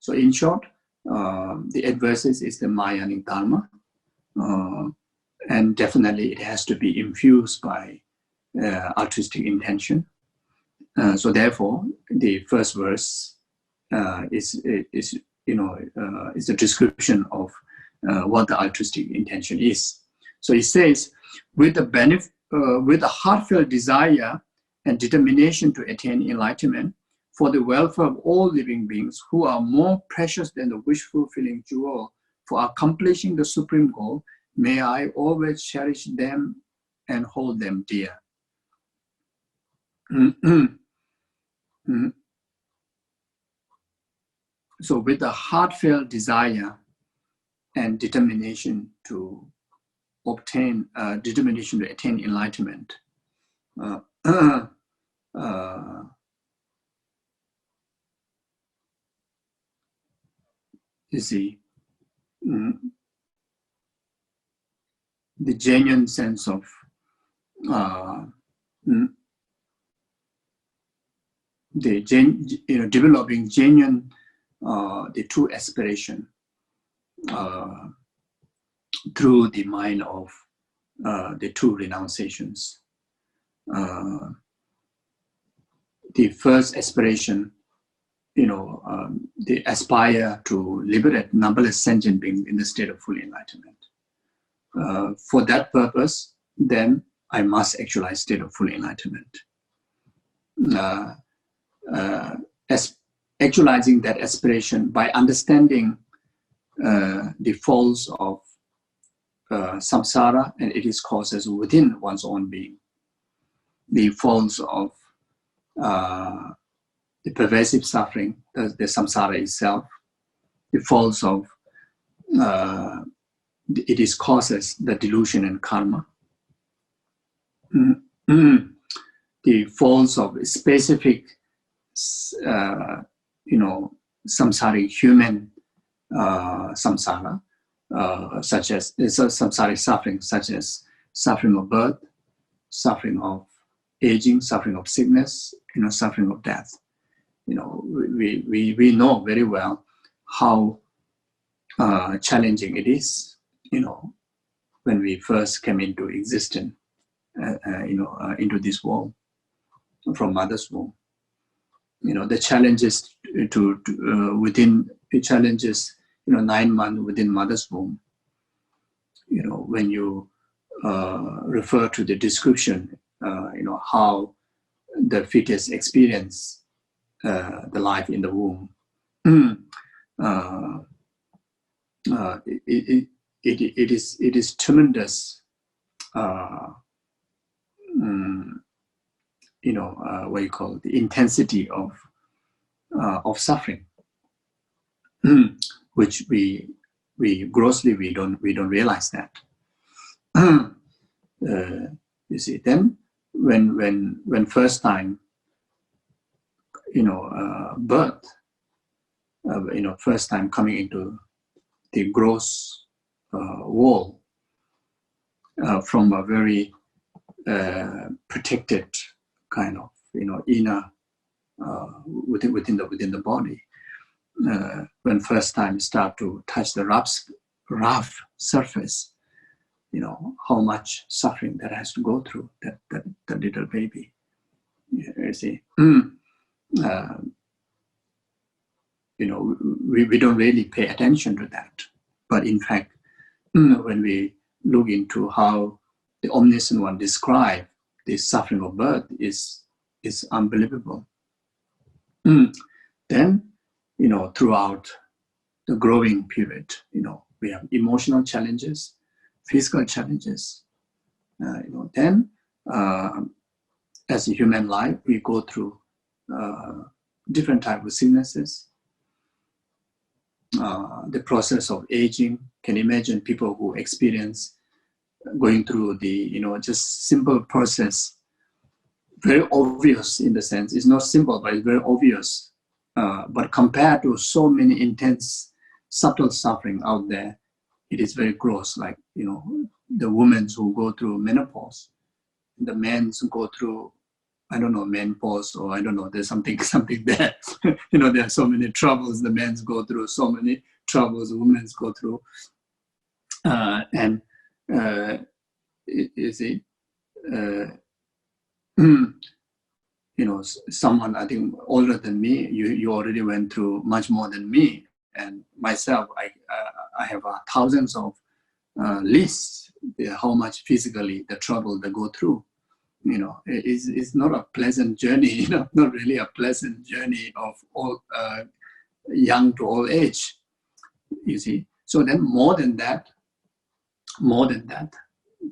So in short, the adverses is the Mayanic Dharma, and definitely it has to be infused by altruistic intention. So therefore, the first verse is a description of what the altruistic intention is. So it says, with a heartfelt desire and determination to attain enlightenment for the welfare of all living beings who are more precious than the wish-fulfilling jewel for accomplishing the supreme goal, may I always cherish them and hold them dear. So with a heartfelt desire and determination to attain enlightenment, you see, the genuine sense of developing genuine the true aspiration through the mind of the two renunciations. The first aspiration, they aspire to liberate numberless sentient beings in the state of full enlightenment. For that purpose, then I must actualize state of full enlightenment. Actualizing that aspiration by understanding the faults of samsara and its causes within one's own being, the faults of the pervasive suffering, the samsara itself, the faults of its causes, the delusion and karma, the faults of specific samsaric human samsara, such as samsaric suffering, such as suffering of birth, suffering of aging, suffering of sickness, suffering of death. We know very well how challenging it is, when we first came into existence, into this world from mother's womb. The challenges within 9 months within mother's womb. When you refer to the description, how the fetus experience the life in the womb, it is tremendous. What you call the intensity of suffering, which we grossly don't realize that. You see, then when first time birth, first time coming into the gross world from a very protected kind of inner within the body, when first time start to touch the rough surface, how much suffering that has to go through that little baby. You see, we don't really pay attention to that, but in fact, when we look into how the Omniscient One described the suffering of birth is unbelievable. Then, throughout the growing period, we have emotional challenges, physical challenges. Then, as a human life, we go through different types of sicknesses. The process of aging. Can imagine people who experience going through the, just simple process, very obvious in the sense. It's not simple, but it's very obvious. But compared to so many intense, subtle suffering out there, it is very gross. Like, the women who go through menopause, the men who go through I don't know, menopause, or I don't know, there's something there. There are so many troubles the men go through, so many troubles the women go through. You see, someone I think older than me, you already went through much more than me, and myself, I have thousands of lists how much physically the trouble they go through. It's not a pleasant journey. Not really a pleasant journey of all young to old age. You see, so then more than that,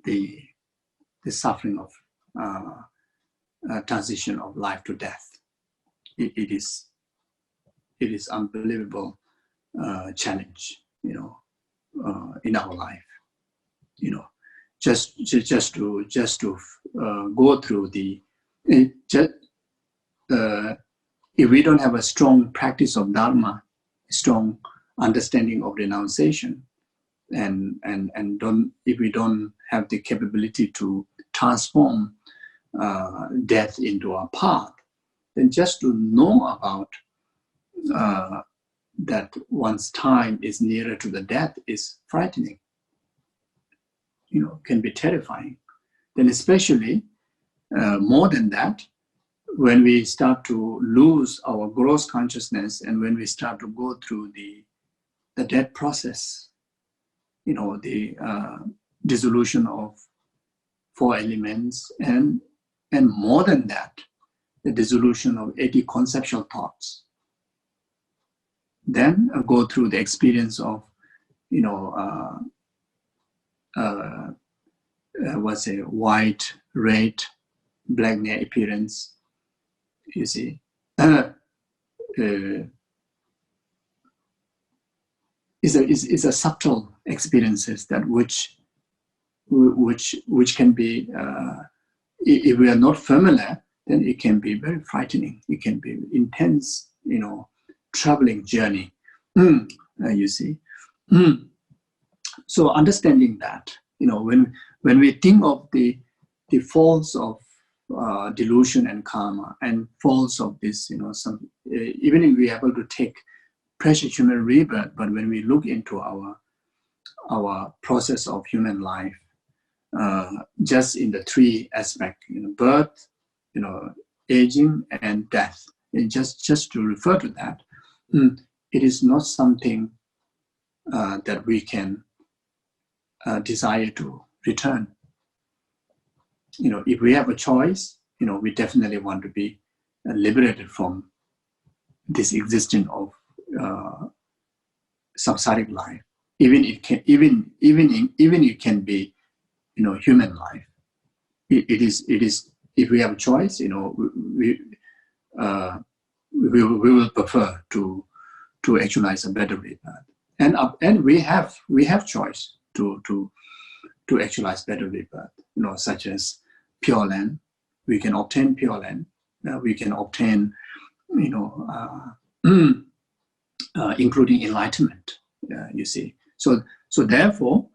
the suffering of transition of life to death. It is unbelievable challenge, in our life. Just to go through if we don't have a strong practice of Dharma, strong understanding of renunciation, and if we don't have the capability to transform death into our path, then just to know about that one's time is nearer to the death is frightening. Can be terrifying. Then especially more than that, when we start to lose our gross consciousness and when we start to go through the death process, the dissolution of 4 elements, and more than that, the dissolution of 80 conceptual thoughts. Then go through the experience of, white, red, black near appearance. You see, is a subtle experiences that which can be, if we are not familiar, then it can be very frightening. It can be intense, troubling journey. You see, so understanding that, when we think of the faults of delusion and karma and faults of this, some even if we are able to take precious human rebirth, but when we look into our process of human life, just in the 3 aspects, birth, aging, and death, and just to refer to that, it is not something that we can desire to return. If we have a choice, we definitely want to be liberated from this existence of samsaric life. Even it can be, human life. It is. If we have a choice, we will prefer to actualize a better rebirth. And we have choice to actualize better rebirth. Such as Pure Land. We can obtain Pure Land. We can obtain, including enlightenment. You see. So therefore,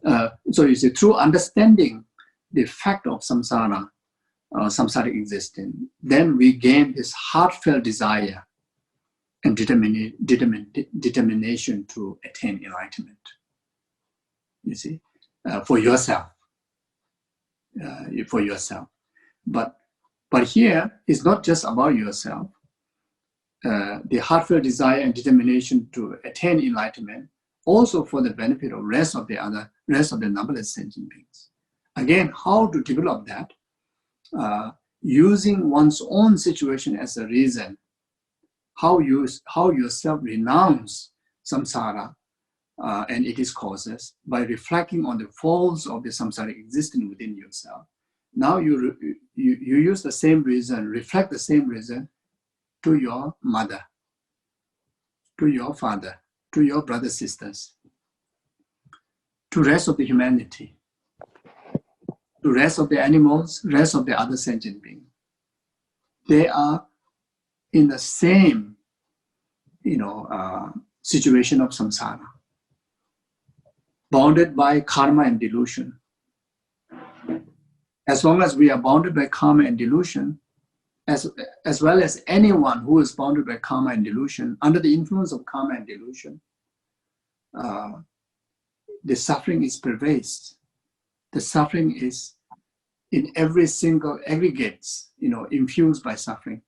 you see, through understanding the fact of samsara, samsaric existence, then we gain this heartfelt desire and determination to attain enlightenment. You see, for yourself. But here it's not just about yourself. The heartfelt desire and determination to attain enlightenment, also for the benefit of rest of the numberless sentient beings. Again, how to develop that? Using one's own situation as a reason, how yourself renounce samsara and its causes by reflecting on the faults of the samsaric existence within yourself. Now you use the same reason, reflect the same reason to your mother, to your father, to your brothers, sisters, to rest of the humanity, to rest of the animals, rest of the other sentient beings. They are in the same, situation of samsara, bounded by karma and delusion. As long as we are bounded by karma and delusion, as well as anyone who is bounded by karma and delusion, under the influence of karma and delusion, the suffering is pervasive. The suffering is in every single aggregates, infused by suffering.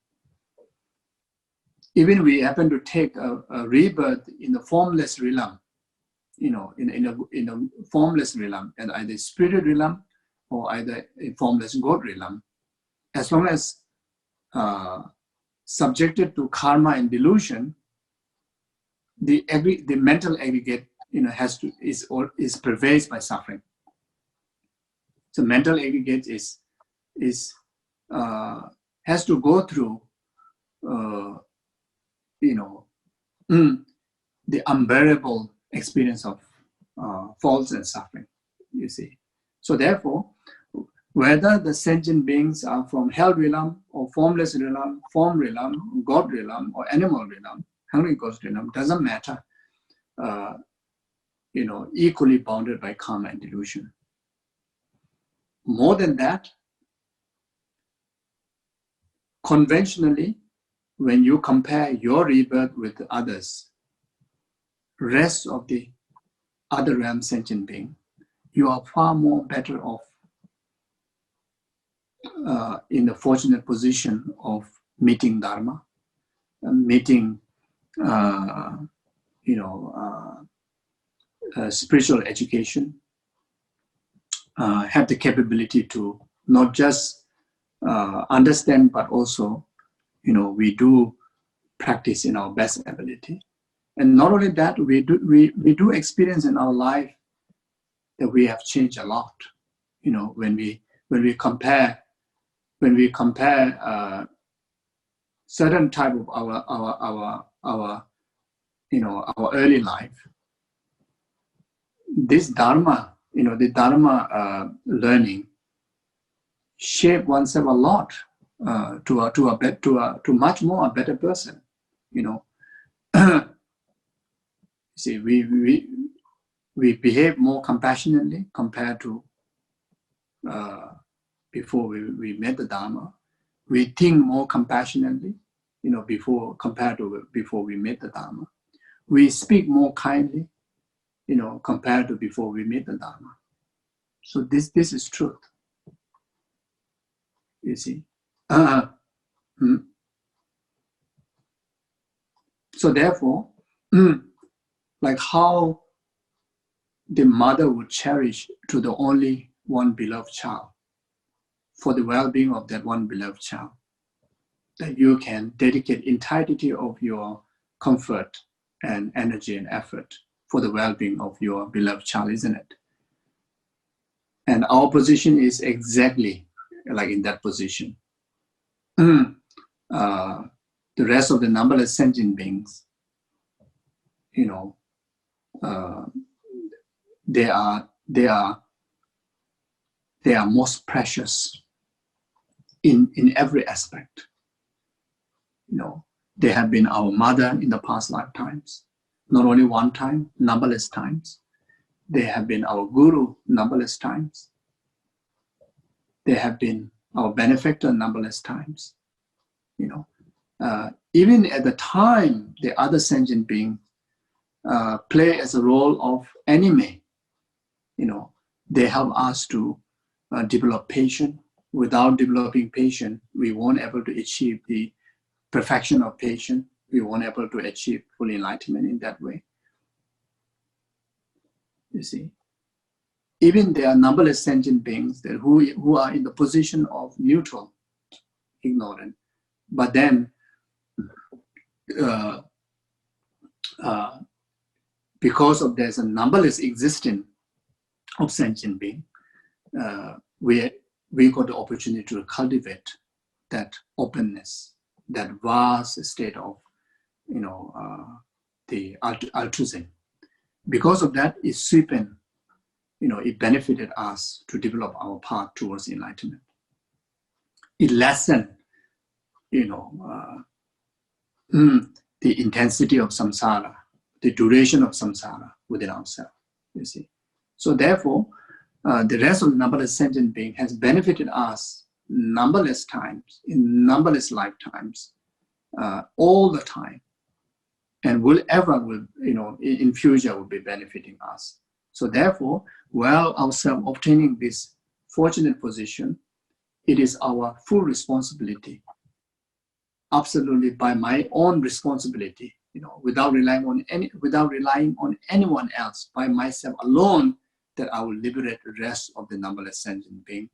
Even we happen to take a rebirth in the formless realm, in a formless realm, and either spirit realm or either a formless God realm, as long as subjected to karma and delusion, the mental aggregate is pervaded by suffering. So mental aggregate has to go through the unbearable experience of faults and suffering, you see. So therefore, whether the sentient beings are from hell realm or formless realm, form realm, God realm, or animal realm, hungry ghost realm, doesn't matter, equally bounded by karma and delusion. More than that, conventionally, when you compare your rebirth with others, rest of the other realm sentient being, you are far more better off in the fortunate position of meeting Dharma, meeting spiritual education, have the capability to not just understand, but also, we do practice in our best ability. And not only that, we do experience in our life that we have changed a lot. When we compare certain type of our early life, this Dharma, the Dharma learning shape oneself a lot to much more a better person. See, we behave more compassionately compared to before we met the Dharma. We think more compassionately, compared to before we met the Dharma. We speak more kindly, compared to before we met the Dharma. So this is truth. You see. So therefore, like how the mother would cherish to the only one beloved child, for the well-being of that one beloved child, that you can dedicate entirety of your comfort and energy and effort for the well-being of your beloved child, isn't it? And our position is exactly like in that position. The rest of the numberless sentient beings, they are most precious in every aspect. They have been our mother in the past lifetimes, not only one time, numberless times. They have been our guru numberless times. They have been our benefactor numberless times. Even at the time the other sentient being play as a role of enemy, they help us to develop patience. Without developing patience, we won't able to achieve the perfection of patience. We won't able to achieve full enlightenment in that way. You see, even there are numberless sentient beings that who are in the position of neutral, ignorant, but then because of there's a numberless existence of sentient being, we got the opportunity to cultivate that openness, that vast state of, the altruism. Because of that, it sweeping, it benefited us to develop our path towards enlightenment. It lessened, the intensity of samsara, the duration of samsara within ourselves, you see. So therefore, the rest of the numberless sentient being has benefited us numberless times, in numberless lifetimes, all the time, and in future will be benefiting us. So therefore, while ourselves obtaining this fortunate position, it is our full responsibility, absolutely by my own responsibility, without relying on anyone else, by myself alone, that I will liberate the rest of the numberless sentient beings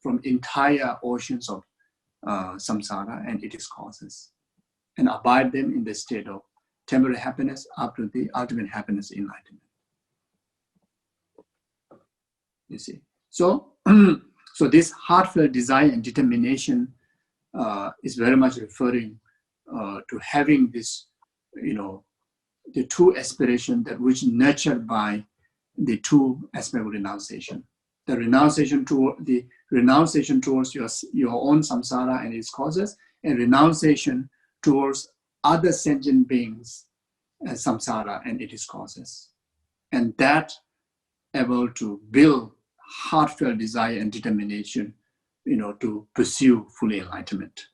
from entire oceans of samsara and its causes, and abide them in the state of temporary happiness up to the ultimate happiness, enlightenment. You see, so so this heartfelt desire and determination is very much referring to having this, the true aspiration that which nurtured by the two aspects of renunciation. The renunciation towards your own samsara and its causes, and renunciation towards other sentient beings as samsara and its causes. And that able to build heartfelt desire and determination, to pursue full enlightenment.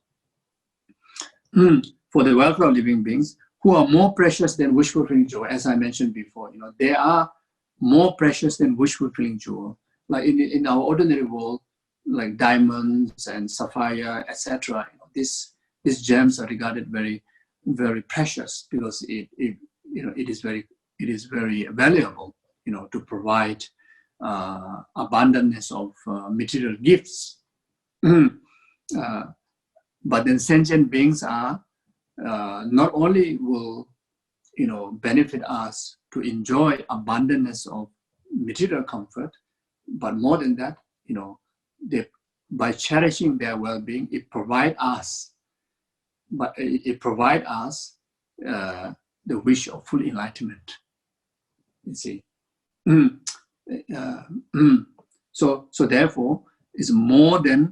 For the welfare of living beings who are more precious than wish-fulfilling jewel, as I mentioned before, they are more precious than wish-fulfilling jewel. Like in our ordinary world, like diamonds and sapphire, etc. These gems are regarded very, very precious because it is very valuable, to provide abundance of material gifts. But then sentient beings are not only will benefit us to enjoy abundance of material comfort, but more than that, by cherishing their well-being, it provides us the wish of full enlightenment. You see, so therefore, it's who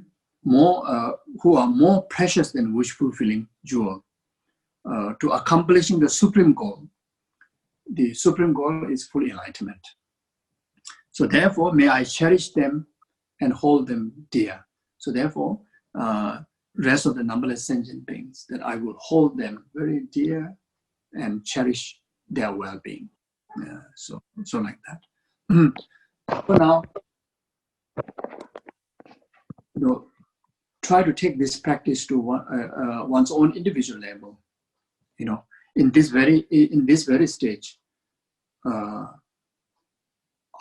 are more precious than wish-fulfilling jewel to accomplishing the supreme goal. The supreme goal is full enlightenment. So therefore, may I cherish them and hold them dear. So therefore, rest of the numberless sentient beings, that I will hold them very dear and cherish their well-being. So like that. So now, try to take this practice to one's own individual level. In this very stage,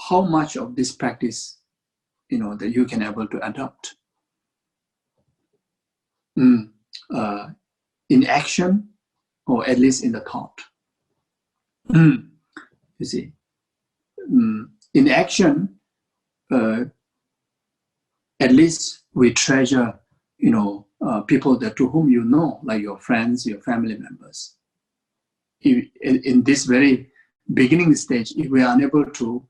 how much of this practice, that you can able to adopt in action, or at least in the thought. You see, in action, at least we treasure, people that to whom like your friends, your family members. In this very beginning stage, if we are unable to,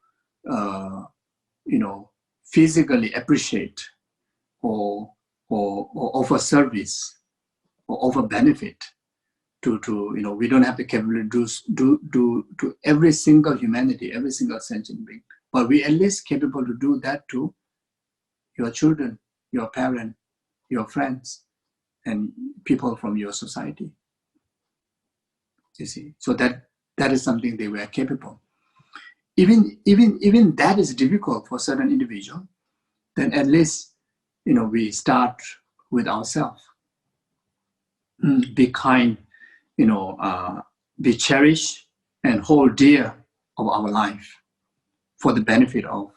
physically appreciate or offer service or offer benefit to we don't have the capability to do to every single humanity, every single sentient being, but we at least capable to do that to your children, your parents, your friends, and people from your society. You see, so that is something they were capable. Even that is difficult for certain individual. Then at least we start with ourselves. Be kind, be cherished and hold dear of our life for the benefit of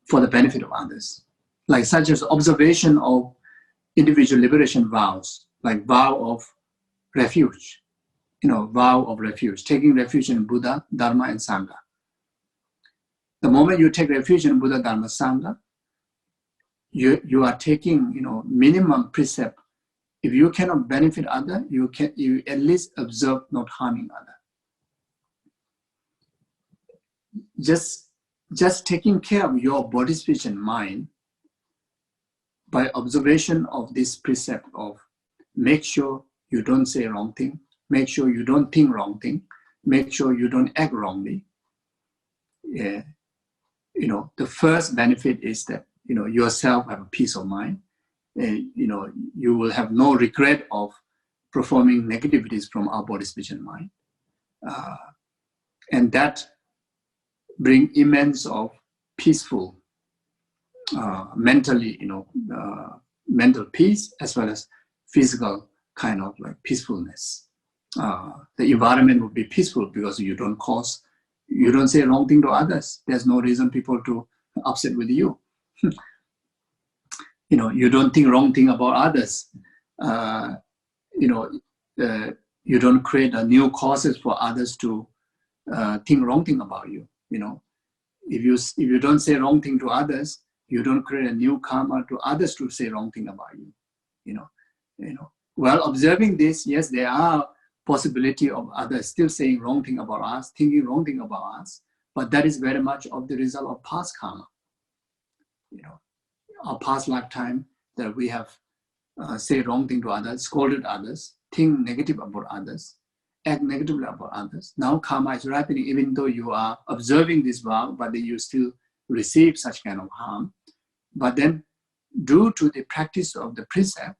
for the benefit of others, like such as observation of individual liberation vows, like vow of refuge, vow of refuge, taking refuge in Buddha, Dharma, and Sangha. The moment you take refuge in Buddha, Dharma, Sangha, you are taking, minimum precept. If you cannot benefit other, you at least observe not harming other. Just taking care of your body, speech, and mind by observation of this precept of make sure you don't say wrong thing, make sure you don't think wrong thing, make sure you don't act wrongly. Yeah. the first benefit is that, yourself have a peace of mind. You will have no regret of performing negativities from our body, speech, and mind. And that bring immense of peaceful, mentally, mental peace, as well as physical kind of like peacefulness. The environment will be peaceful because you don't say wrong thing to others. There's no reason people to upset with you. You don't think wrong thing about others. You don't create a new causes for others to think wrong thing about you. If you don't say wrong thing to others, you don't create a new karma to others to say wrong thing about you. While observing this, yes, there are possibility of others still saying wrong thing about us, thinking wrong thing about us, but that is very much of the result of past karma. Our past lifetime that we have say wrong thing to others, scolded others, think negative about others, act negatively about others. Now karma is ripening, even though you are observing this vow, but then you still receive such kind of harm. But then, due to the practice of the precept,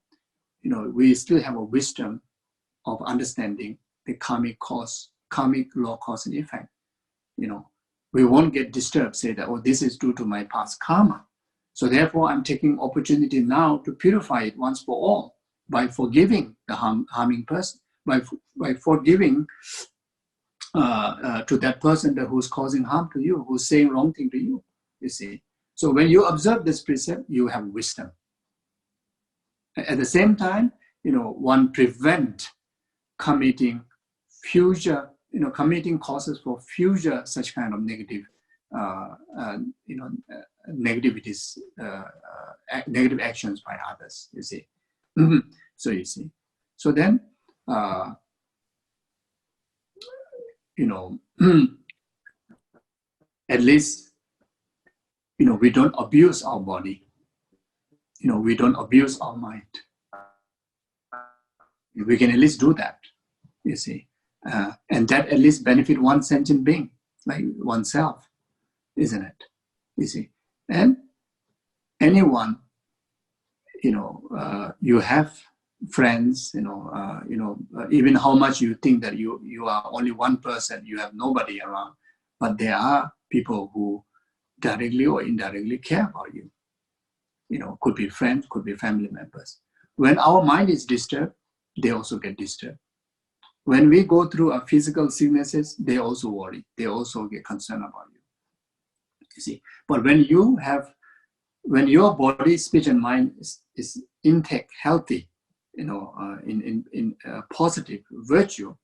we still have a wisdom of understanding the karmic law, cause and effect. We won't get disturbed, say that, oh, this is due to my past karma. So therefore, I'm taking opportunity now to purify it once for all by forgiving the harming person, by forgiving to that person who's causing harm to you, who's saying wrong thing to you, you see. So when you observe this precept, you have wisdom. At the same time, one prevent committing future, committing causes for future such kind of negative, negativities, negative actions by others, you see. So you see. So then, at least, we don't abuse our body. We don't abuse our mind. We can at least do that, you see. And that at least benefit one sentient being, like oneself, isn't it? You see. And anyone, you have friends, even how much you think that you are only one person, you have nobody around, but there are people who directly or indirectly care about you. Could be friends, could be family members. When our mind is disturbed, they also get disturbed. When we go through our physical sicknesses, they also worry. They also get concerned about you. You see, but when your body, speech, and mind is intact, healthy, in positive virtue,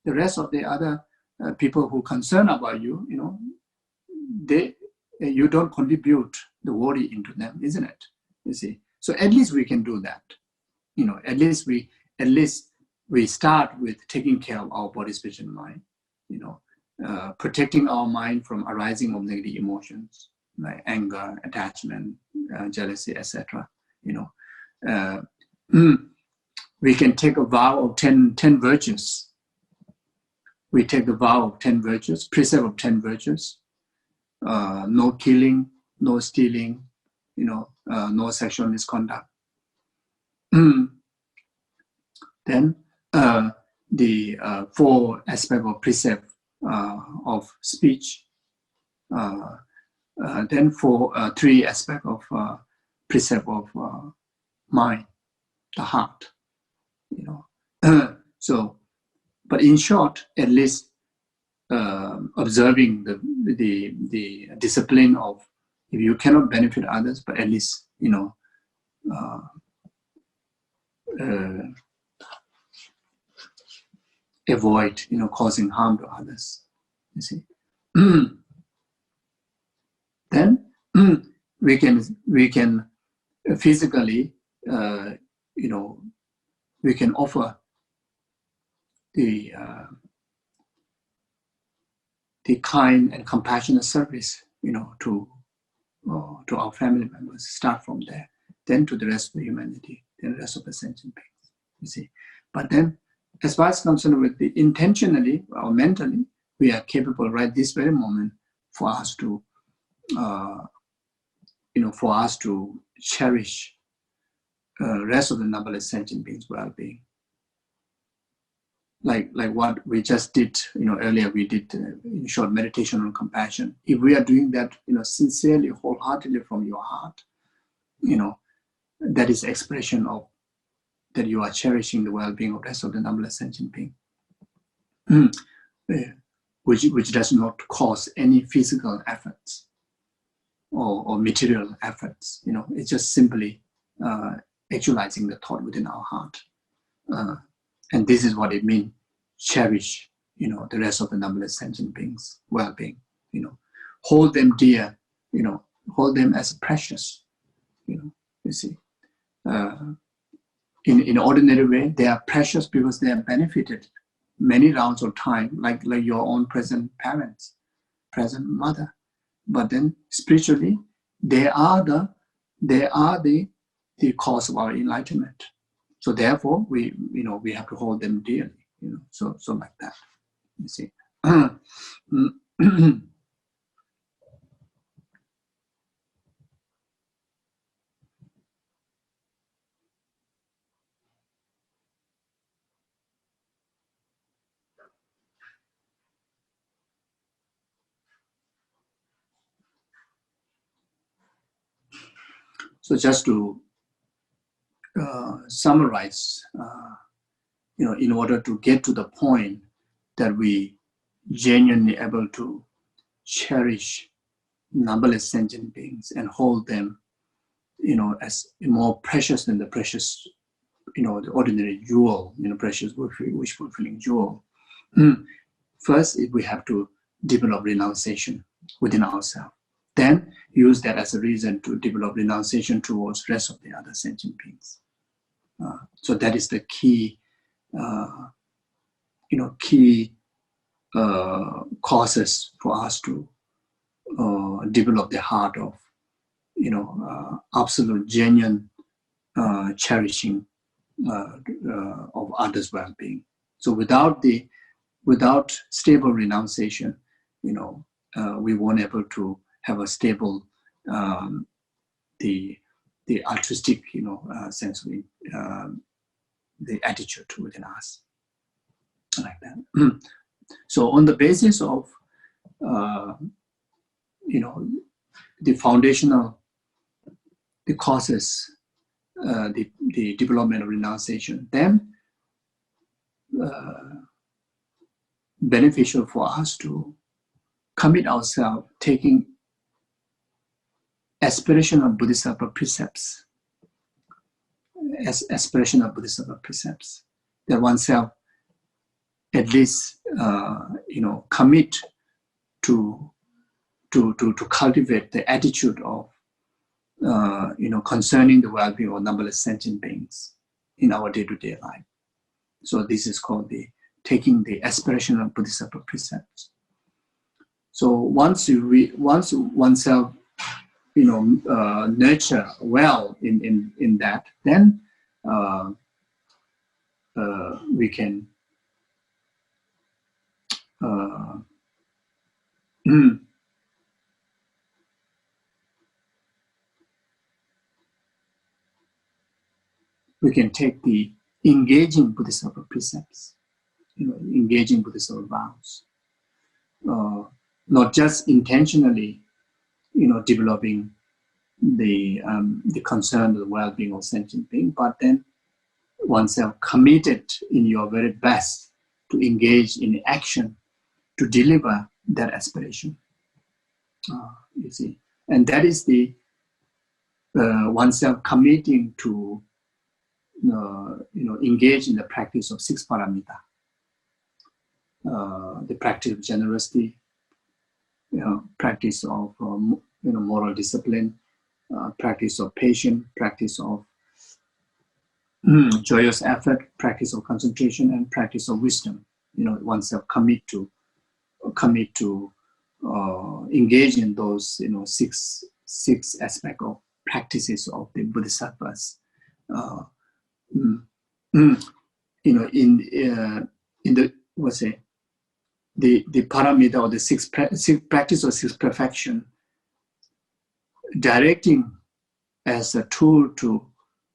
the rest of the other people who concern about you, you don't contribute the worry into them, isn't it? You see, so at least we can do that. At least we start with taking care of our body, speech, and mind. Protecting our mind from arising of negative emotions like anger, attachment, jealousy, etc. We can take a vow of 10 virtues. We take the vow of 10 virtues, precept of 10 virtues. No killing, no stealing, no sexual misconduct. Then the 4 aspects of precept of speech. Then 3 aspects of precept of mind, the heart. So, but in short, at least observing the discipline of, if you cannot benefit others, but at least avoid causing harm to others. You see. Then we can physically we can offer the kind and compassionate service to our family members. Start from there, then to the rest of humanity, then the rest of the sentient beings. You see, but then as far as concerned with the intentionally or mentally, we are capable right this very moment for us to for us to cherish rest of the numberless sentient beings' well-being. Like what we just did, earlier we did short meditation on compassion. If we are doing that, sincerely, wholeheartedly from your heart, that is expression of that you are cherishing the well-being of the rest of the numberless sentient being, which does not cause any physical efforts or material efforts. It's just simply actualizing the thought within our heart. And this is what it means, cherish, the rest of the numberless sentient beings' well-being. Hold them dear, hold them as precious. You see, in ordinary way, they are precious because they are benefited many rounds of time, like your own present parents, present mother. But then spiritually, they are the cause of our enlightenment. So therefore, we have to hold them dearly. So like that. You see. So just to summarize, in order to get to the point that we genuinely able to cherish numberless sentient beings and hold them, as more precious than the precious, the ordinary jewel, precious wish fulfilling jewel. First, we have to develop renunciation within ourselves. Then use that as a reason to develop renunciation towards the rest of the other sentient beings. So that is the key, causes for us to develop the heart of, absolute, genuine cherishing of others' well-being. So without stable renunciation, we won't able to have a stable the altruistic sense of the attitude within us, like that. So on the basis of the foundational, the causes, the development of renunciation, then beneficial for us to commit ourselves, taking aspirational Bodhisattva precepts, aspirational Bodhisattva precepts, that oneself at least commit to cultivate the attitude of concerning the well-being of numberless sentient beings in our day-to-day life. So this is called taking the aspirational Bodhisattva precepts. So once oneself nurture well in that, then we can we can take the engaging Bodhisattva precepts, engaging Bodhisattva vows, not just intentionally, developing the concern of the well-being of sentient being, but then oneself committed in your very best to engage in action to deliver that aspiration. You see, and that is the oneself committing to engage in the practice of 6 paramita, the practice of generosity, practice of moral discipline, practice of patience, practice of joyous effort, practice of concentration, and practice of wisdom. Oneself commit to engage in those six aspects of practices of the Bodhisattvas. In the the paramita or the six practice of 6 perfection directing as a tool to,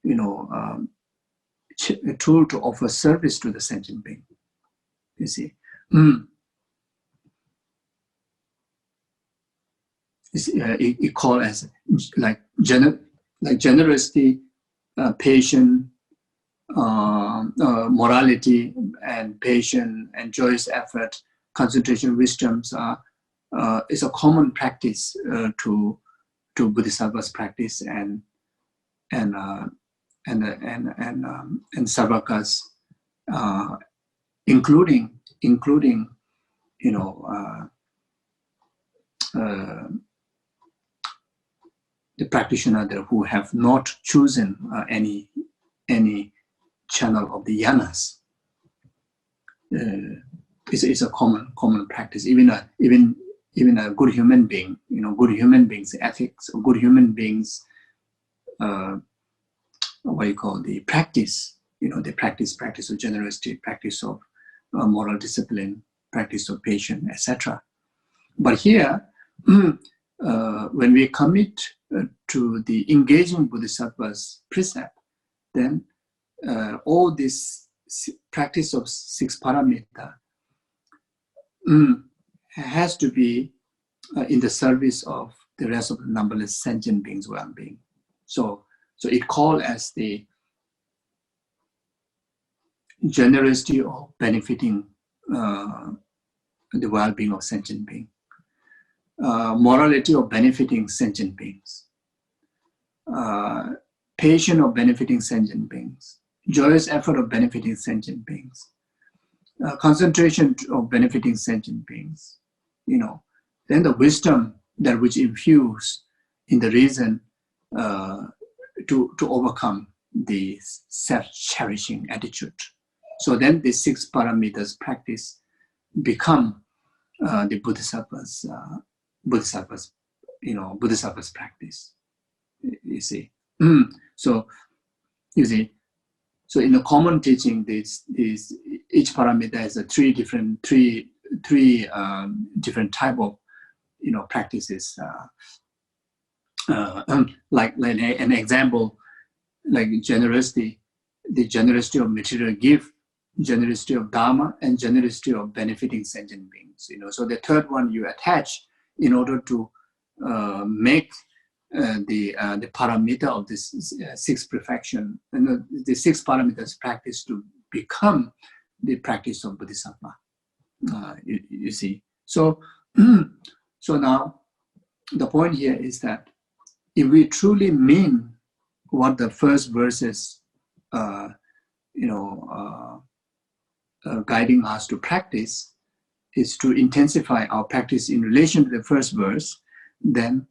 a tool to offer service to the sentient being. You see, it called as like generosity, patience, morality, and patience, and joyous effort, concentration, wisdoms is a common practice to Bodhisattva's practice and Sarvakas, including the practitioner there who have not chosen any channel of the yanas. It's a common practice. Even a good human being, good human beings ethics, or good human beings, what you call the practice, the practice of generosity, practice of moral discipline, practice of patience, etc. But here, when we commit to the engaging Bodhisattva's precept, then all this practice of 6 paramita has to be in the service of the rest of the numberless sentient beings' well-being. So it called as the generosity of benefiting the well-being of sentient beings, morality of benefiting sentient beings, patience of benefiting sentient beings, joyous effort of benefiting sentient beings, concentration of benefiting sentient beings, then the wisdom that which infuse in the reason to overcome the self-cherishing attitude. So then the 6 paramitas practice become the Bodhisattva's practice. You see. So in the common teaching, each paramita has three different type of practices. Like an example, like generosity, the generosity of material gift, generosity of dharma, and generosity of benefiting sentient beings. So the third one you attach in order to make the paramita of this 6 perfection, and the 6 paramitas practice to become the practice of Bodhisattva. You see. So now the point here is that if we truly mean what the first verses, guiding us to practice, is to intensify our practice in relation to the first verse, then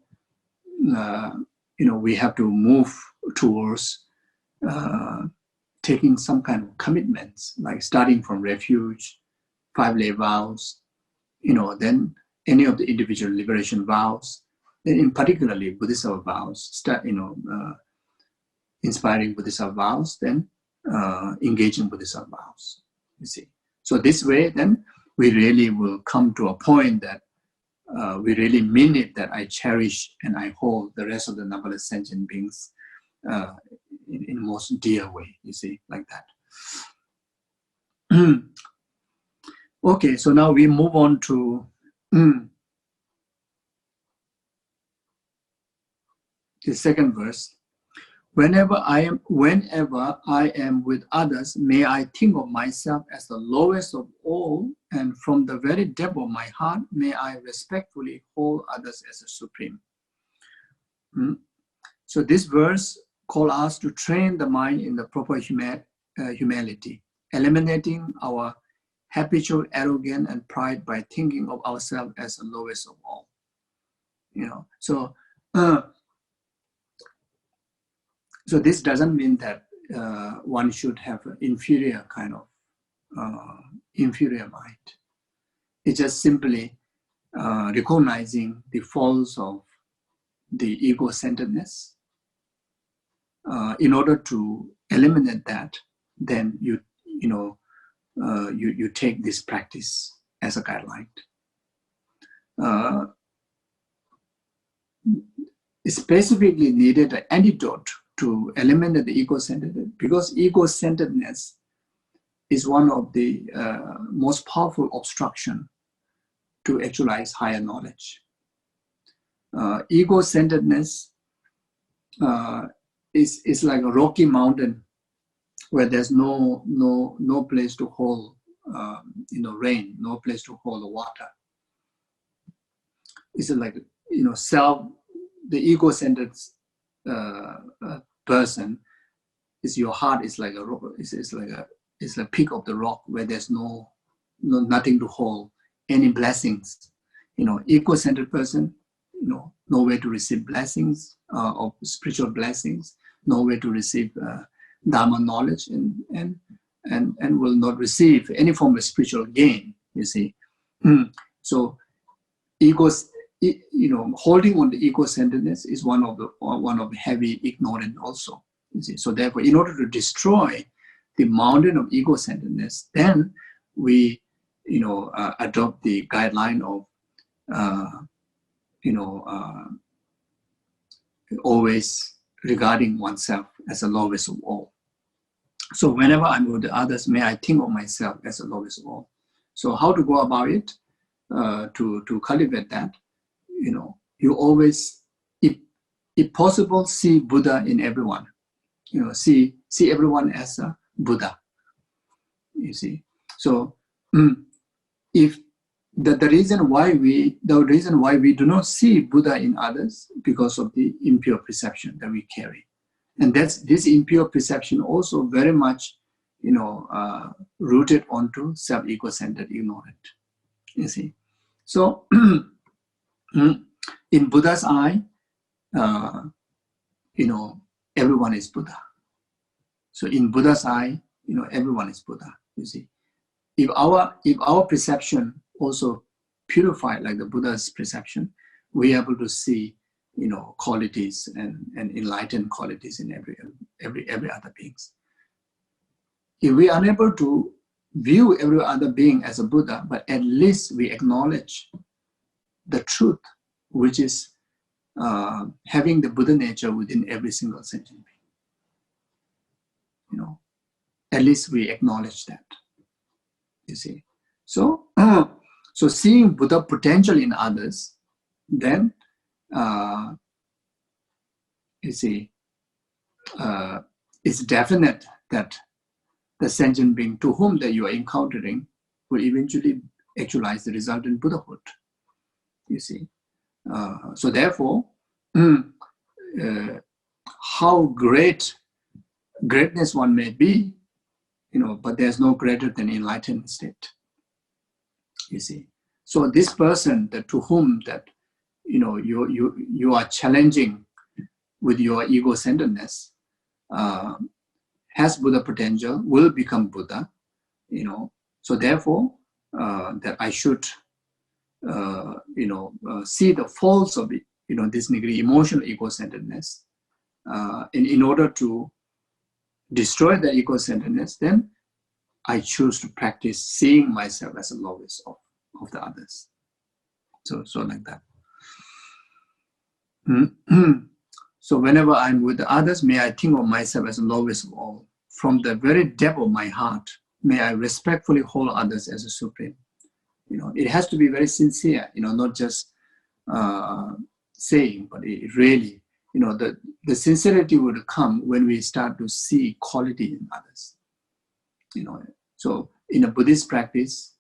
we have to move towards taking some kind of commitments, like starting from refuge, 5 lay vows, then any of the individual liberation vows, and in particularly Bodhisattva vows, inspiring Bodhisattva vows, then engaging Bodhisattva vows. You see. So this way, then we really will come to a point that we really mean it, that I cherish and I hold the rest of the numberless sentient beings in most dear way, you see, like that. Okay, so now we move on to the second verse. Whenever I am with others, may I think of myself as the lowest of all, and from the very depth of my heart, may I respectfully hold others as a supreme. So this verse calls us to train the mind in the proper humility, eliminating our habitual arrogance and pride by thinking of ourselves as the lowest of all. So this doesn't mean that one should have an inferior kind of inferior mind. It's just simply recognizing the faults of the ego-centeredness. In order to eliminate that, then you take this practice as a guideline. specifically needed an antidote to eliminate the ego-centeredness, because ego-centeredness is one of the most powerful obstruction to actualize higher knowledge. Ego-centeredness is like a rocky mountain where there's no place to hold rain, no place to hold the water. It's like the ego-centered person is your heart is like it's a peak of the rock where there's nothing to hold any blessings. Ego-centered person, no way to receive blessings of spiritual blessings, no way to receive Dharma knowledge, and will not receive any form of spiritual gain. You see, so egos, holding on the ego-centeredness is one of the heavy ignorance also. You see, so therefore, in order to destroy the mountain of ego-centeredness, then we, adopt the guideline of, always regarding oneself as the lowest of all. So whenever I'm with others, may I think of myself as the lowest of all. So how to go about it? To cultivate that, you always, if possible, see Buddha in everyone. See everyone as a Buddha. You see. So if the reason why we do not see Buddha in others, because of the impure perception that we carry, and this impure perception also very much rooted onto self-ego-centered ignorance. You see. So in Buddha's eye, everyone is Buddha. So in Buddha's eye, everyone is Buddha. You see, if our perception also purified like the Buddha's perception, we are able to see, qualities and enlightened qualities in every other beings. If we are unable to view every other being as a Buddha, but at least we acknowledge the truth, which is having the Buddha nature within every single sentient being. At least we acknowledge that. You see, so seeing Buddha potential in others, then you see, it's definite that the sentient being to whom that you are encountering will eventually actualize the resultant Buddhahood. You see, so therefore, how greatness one may be, but there's no greater than enlightened state. You see, so this person that to whom that you are challenging with your ego-centeredness has Buddha potential, will become Buddha. So therefore, that I should see the faults of this degree emotional ego-centeredness, and in order to destroy the ego-centeredness, then I choose to practice seeing myself as the lowest of the others. So like that. So whenever I'm with the others, may I think of myself as the lowest of all. From the very depth of my heart, may I respectfully hold others as a supreme. It has to be very sincere, not just saying, but it really, the sincerity would come when we start to see quality in others. So in a Buddhist practice,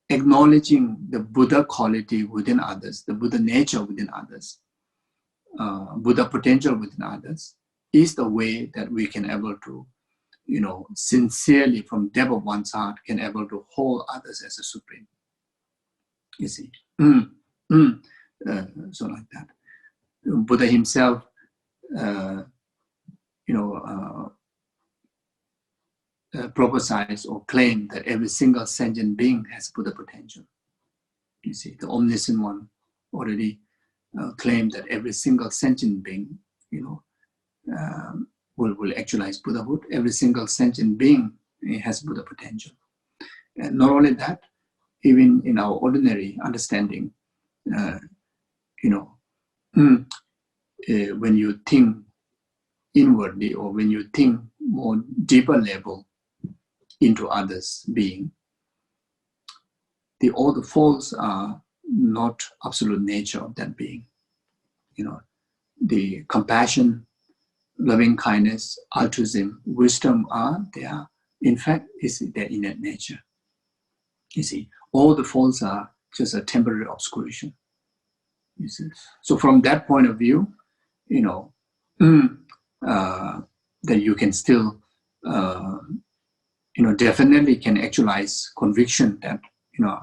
acknowledging the Buddha quality within others, the Buddha nature within others, Buddha potential within others, is the way that we can able to, sincerely from depth of one's heart, can able to hold others as a supreme. You see, so like that. Buddha himself, prophesies or claim that every single sentient being has Buddha potential. You see, the omniscient one already claimed that every single sentient being, will actualize Buddhahood. Every single sentient being has Buddha potential. And not only that, even in our ordinary understanding, you know, when you think inwardly, or when you think more deeper level into others' being, all the faults are not absolute nature of that being. You know, the compassion, loving kindness, altruism, wisdom in fact, is their innate nature. You see, all the faults are just a temporary obscuration. You see, so from that point of view, you know, that you can still, you know, definitely can actualize conviction that, you know,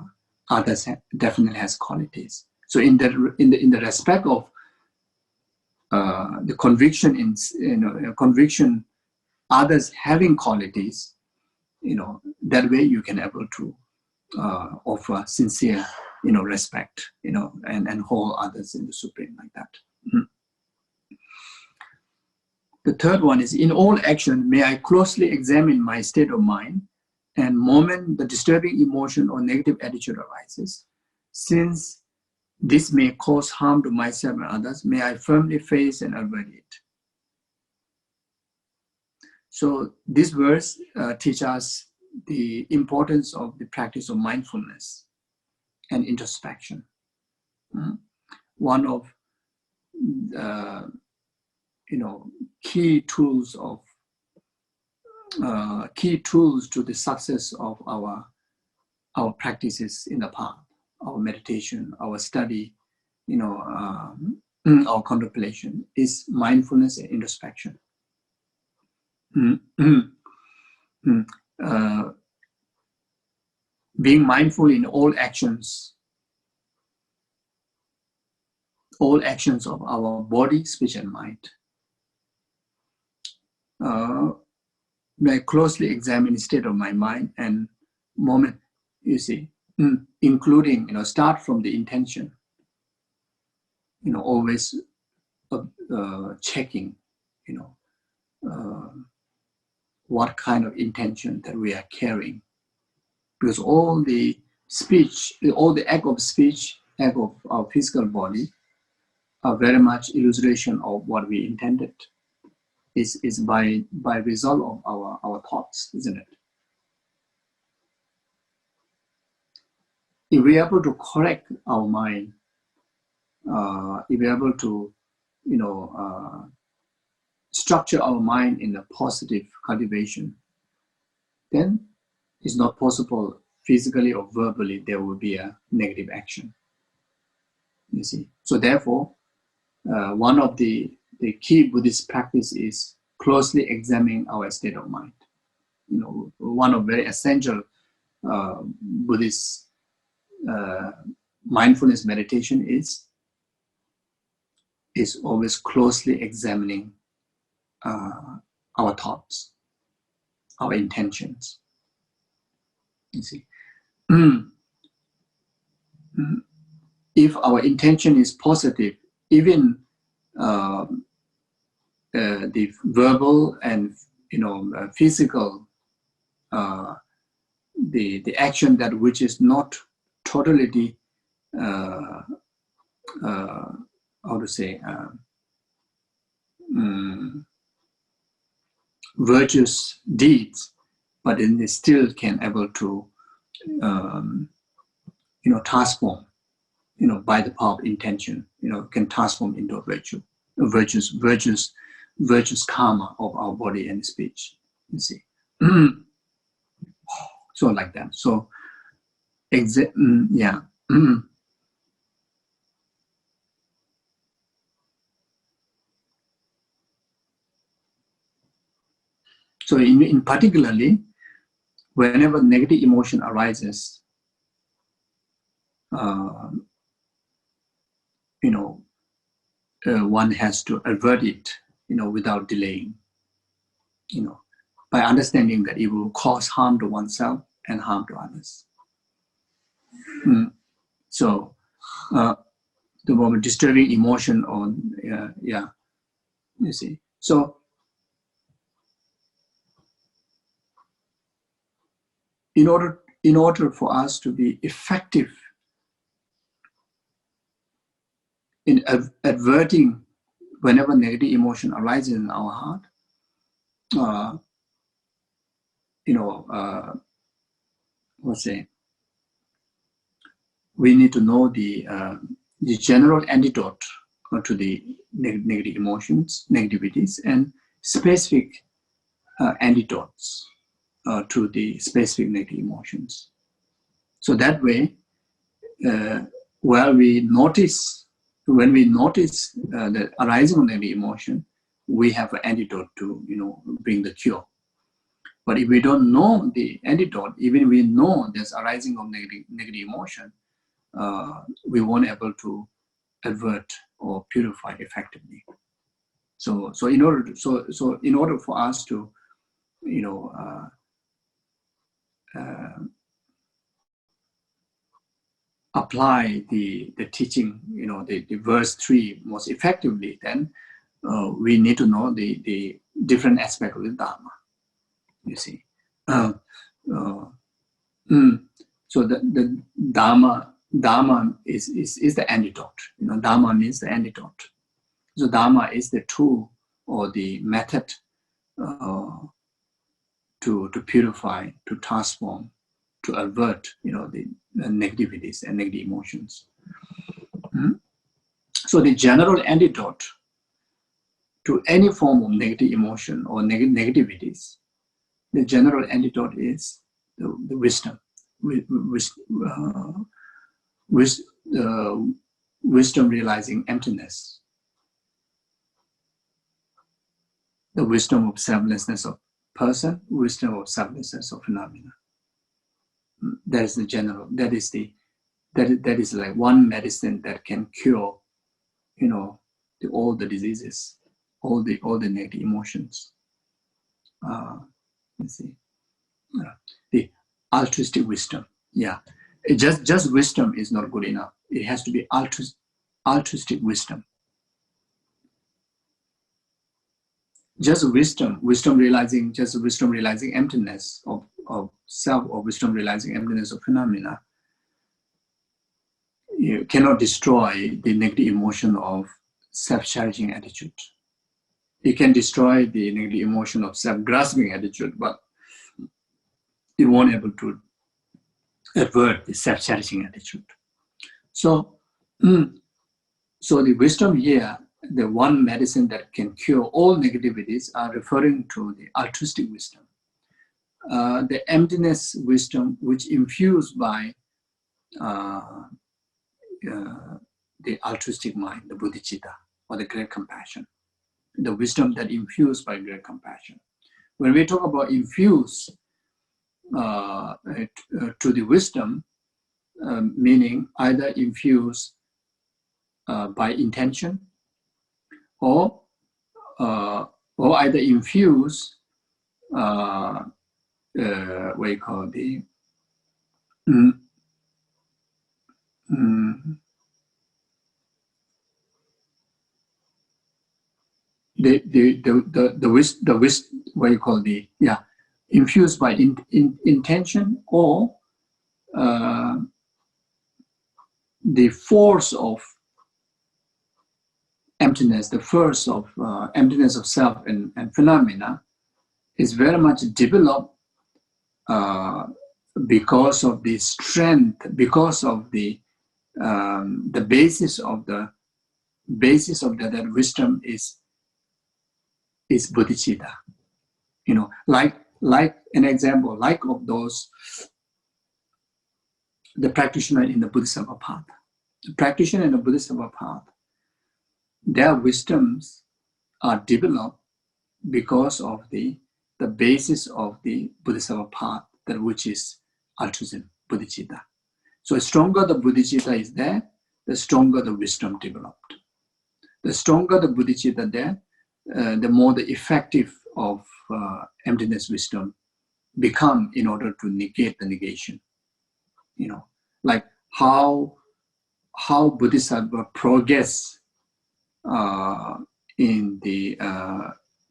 others definitely has qualities. So in the respect of the conviction in, you know, conviction others having qualities, you know, that way you can able to offer sincere, you know, respect, you know, and hold others in the supreme like that. The third one is, in all action, may I closely examine my state of mind, and moment the disturbing emotion or negative attitude arises, since this may cause harm to myself and others, may I firmly face and avert it. So this verse teaches us the importance of the practice of mindfulness and introspection. One of you know, key tools to the success of our practices in the path, our meditation, our study, you know, our contemplation, is mindfulness and introspection. Being mindful in all actions of our body, speech, and mind. May I closely examine the state of my mind and moment, you see, including, you know, start from the intention, you know, always checking, you know, what kind of intention that we are carrying. Because all the speech, all the act of speech, act of our physical body are very much illustration of what we intended. Is by result of our thoughts, isn't it? If we are able to correct our mind, if we are able to, you know, structure our mind in a positive cultivation, then it's not possible physically or verbally there will be a negative action. You see, so therefore, one of the key Buddhist practice is closely examining our state of mind. You know, one of very essential Buddhist mindfulness meditation is always closely examining our thoughts, our intentions. You see, if our intention is positive, even the verbal and, you know, physical, the action that which is not totally how to say virtuous deeds, but then they still can able to you know, transform, you know, by the power of intention, you know, can transform into a virtuous karma of our body and speech. You see, so like that. So yeah. So in particularly, whenever negative emotion arises, you know, one has to avert it, you know, without delaying, you know, by understanding that it will cause harm to oneself and harm to others. So the moment disturbing emotion on, yeah, you see. So in order for us to be effective in averting whenever negative emotion arises in our heart, we need to know the general antidote to the negative emotions, negativities, and specific antidotes to the specific negative emotions. So that way, when we notice the arising of negative emotion, we have an antidote to bring the cure. But if we don't know the antidote, even if we know there's arising of negative emotion, we won't able to avert or purify effectively. So in order for us to apply the teaching, the verse 3 most effectively, then we need to know the different aspect of the Dharma. You see, so the Dharma is the antidote. Dharma means the antidote. So Dharma is the tool or the method to purify, to transform, to avert, the negativities and negative emotions. So the general antidote to any form of negative emotion or negativities, the general antidote is the wisdom. Wisdom realizing emptiness, the wisdom of selflessness of person, wisdom of selflessness of phenomena. That is the general. That is like one medicine that can cure, all the diseases, all the negative emotions. You see, the altruistic wisdom. Yeah, just wisdom is not good enough. It has to be altruistic wisdom. Just wisdom realizing emptiness of self, or wisdom realizing emptiness of phenomena. You cannot destroy the negative emotion of self-cherishing attitude. You can destroy the negative emotion of self-grasping attitude, but you won't be able to avert the self-cherishing attitude. So the wisdom here, the one medicine that can cure all negativities, are referring to the altruistic wisdom. The emptiness wisdom, which infused by the altruistic mind, the bodhicitta, or the great compassion. The wisdom that infused by great compassion. When we talk about infuse to the wisdom, meaning either infuse by intention, or either infuse what you call the what you call the infused by intention, or the force of emptiness, the force of emptiness of self and phenomena is very much developed because of the strength, because of the basis of that wisdom is bodhicitta. Like an example, like of those, the practitioner in the Bodhisattva path. The practitioner in the Bodhisattva path, their wisdoms are developed because of the basis of the Bodhisattva path, that which is altruism, bodhicitta. So the stronger the bodhicitta is there, the stronger the wisdom developed. The stronger the bodhicitta there, the more the effective of emptiness wisdom become in order to negate the negation. Like how Bodhisattva progress in the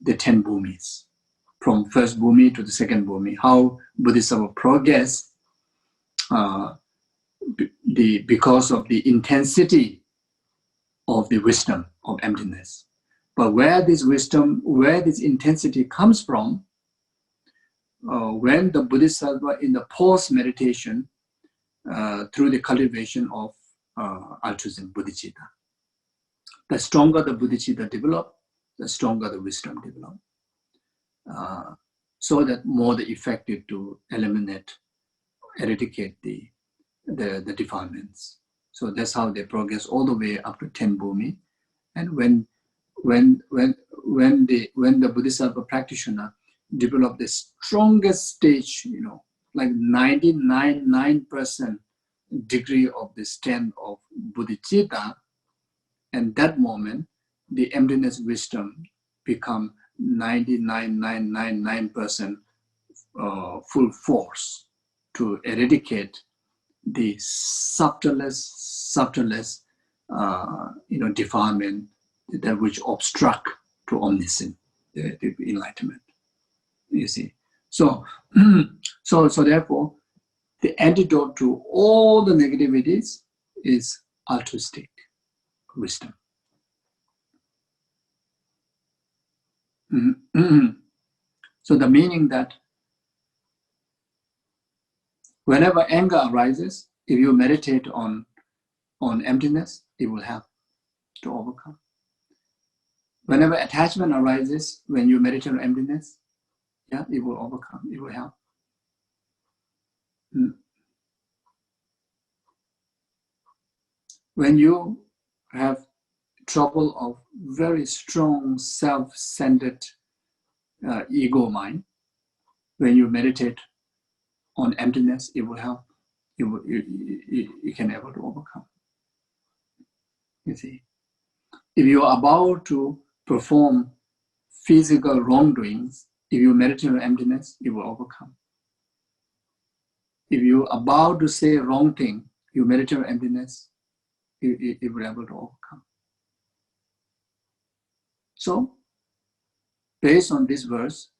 10 bhumis, from first bhumi to the second bhumi, how Bodhisattva progress because of the intensity of the wisdom of emptiness. But where this wisdom, where this intensity comes from, when the Bodhisattva in the post-meditation, through the cultivation of altruism, bodhicitta. The stronger the bodhicitta develop, the stronger the wisdom develop. So that more the effective to eliminate, eradicate the defilements. So that's how they progress all the way up to 10 bhumi. And when the Bodhisattva practitioner develop the strongest stage, like 99% degree of the strength of bodhicitta, and that moment, the emptiness wisdom become 99.999% full force to eradicate the subtlest defilement that which obstruct to omniscience, the enlightenment. You see, so therefore, the antidote to all the negativities is altruistic wisdom. So the meaning that whenever anger arises, if you meditate on emptiness, it will help to overcome. Whenever attachment arises, when you meditate on emptiness, it will overcome, it will help. When you have trouble of very strong self-centered ego mind, when you meditate on emptiness, it will help. You can able to overcome. You see, if you are about to perform physical wrongdoings, if you meditate on emptiness, you will overcome. If you are about to say wrong thing, you meditate on emptiness, you will be able to overcome. So, based on this verse,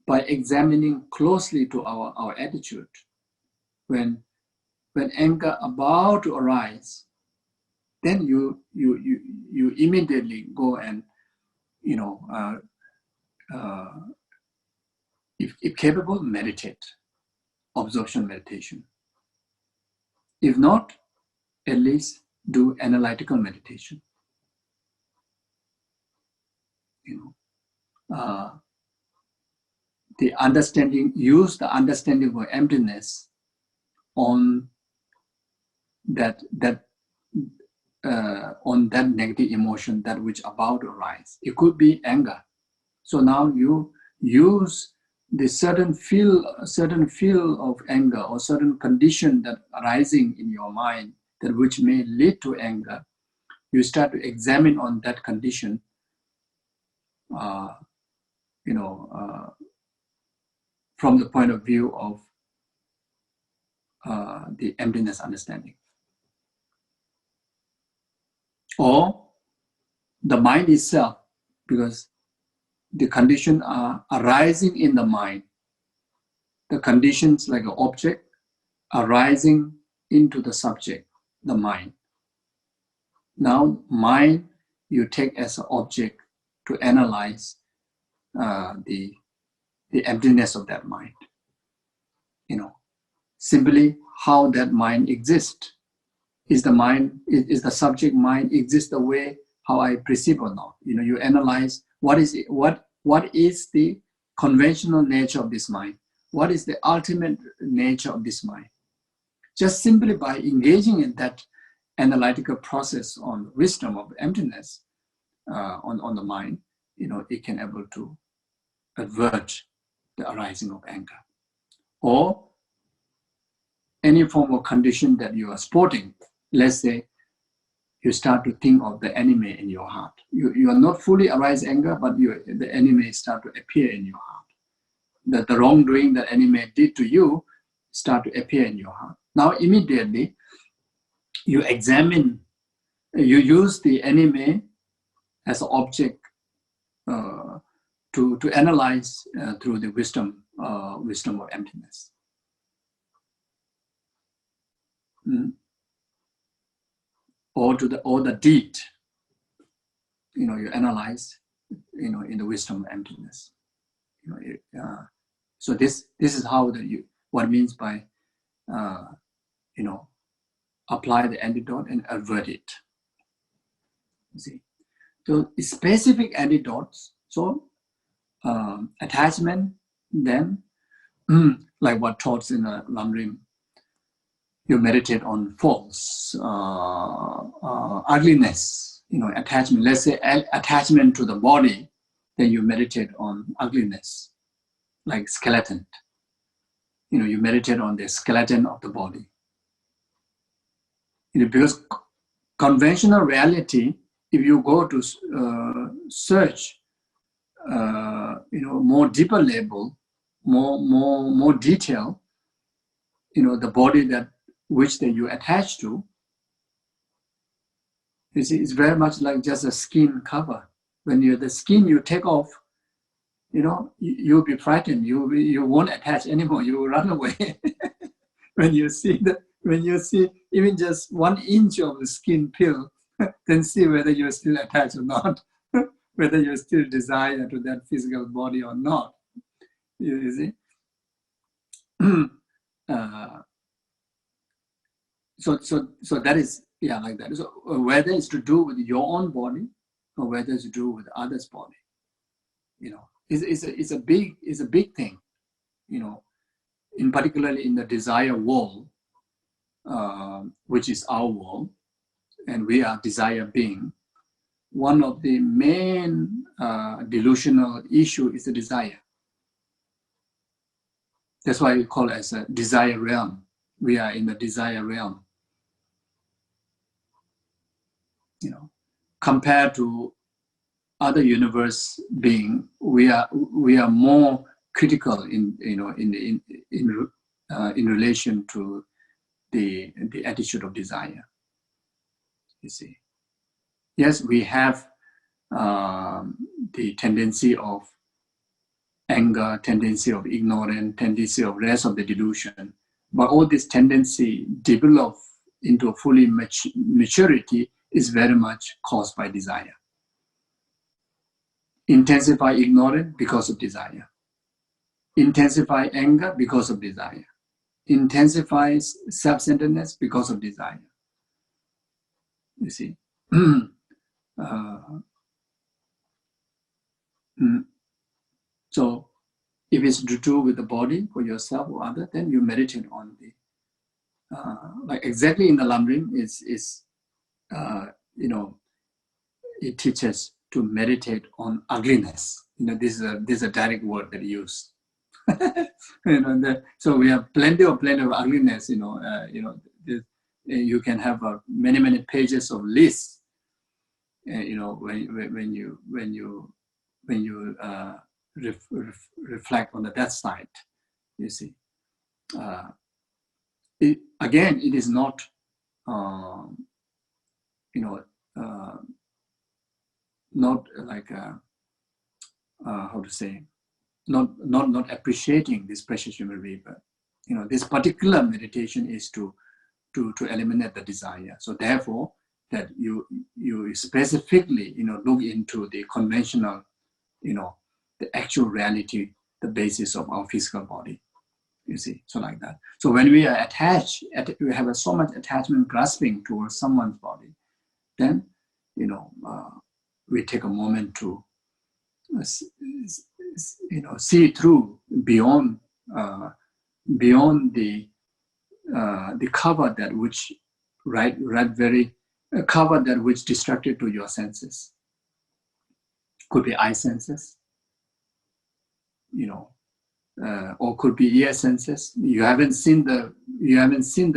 by examining closely to our attitude, when anger about to arise, then you immediately go and if capable, meditate, absorption meditation. If not, at least do analytical meditation. The understanding, use the understanding of emptiness on that negative emotion, that which about to arise. It could be anger. So now you use the certain feel of anger or certain condition that arising in your mind that which may lead to anger. You start to examine on that condition, from the point of view of the emptiness understanding. Or the mind itself, because the conditions are arising in the mind. The conditions like an object arising into the subject, the mind. Now, mind you take as an object to analyze the emptiness of that mind. Simply how that mind exists. Is the subject mind exist the way how I perceive or not? You analyze what is the conventional nature of this mind? What is the ultimate nature of this mind? Just simply by engaging in that analytical process on wisdom of emptiness on the mind, it can able to avert the arising of anger. Or any form of condition that you are sporting. Let's say you start to think of the enemy in your heart. You are not fully arise anger, but the enemy start to appear in your heart. That the wrongdoing that enemy did to you start to appear in your heart. Now immediately you examine, you use the enemy as an object to analyze through the wisdom of emptiness. or the deed, you analyze, in the wisdom of emptiness. So this is how what it means by apply the antidote and avert it. You see, so specific antidotes. So attachment, then like what taught in the Lamrim, you meditate on false ugliness, attachment. Let's say attachment to the body, then you meditate on ugliness, like skeleton. You meditate on the skeleton of the body. Because conventional reality, if you go to search, more deeper level, more detail, the body which you attach to, you see, it's very much like just a skin cover. When the skin you take off, you'll be frightened. You won't attach anymore. You will run away. when you see even just 1 inch of the skin peel, then see whether you're still attached or not, whether you still desire to that physical body or not. You see. So that is like that. So whether it's to do with your own body or whether it's to do with others' body, it's a big thing, in particularly in the desire world, which is our world, and we are desire being. One of the main delusional issue is the desire. That's why we call it as a desire realm. We are in the desire realm. Compared to other universe being, we are more critical in relation to the attitude of desire. You see, yes, we have the tendency of anger, tendency of ignorance, tendency of rest of the delusion, but all this tendency develop into a fully maturity is very much caused by desire. Intensify ignorance because of desire. Intensify anger because of desire. Intensify self-centeredness because of desire. You see. So if it's to do with the body for yourself or other, then you meditate on the like exactly in the Lamrim is it teaches to meditate on ugliness. This is a direct word that he used. So we have plenty of ugliness. You can have many pages of lists. When you reflect on that side, you see. It is not, not like how to say, not appreciating this precious human being, but this particular meditation is to eliminate the desire. So therefore, that you specifically look into the conventional, the actual reality, the basis of our physical body. You see, so like that. So when we are attached, we have so much attachment, grasping towards someone's body, then we take a moment to see through beyond the cover that which cover that which distracted to your senses. Could be eye senses, or could be ear senses. You haven't seen the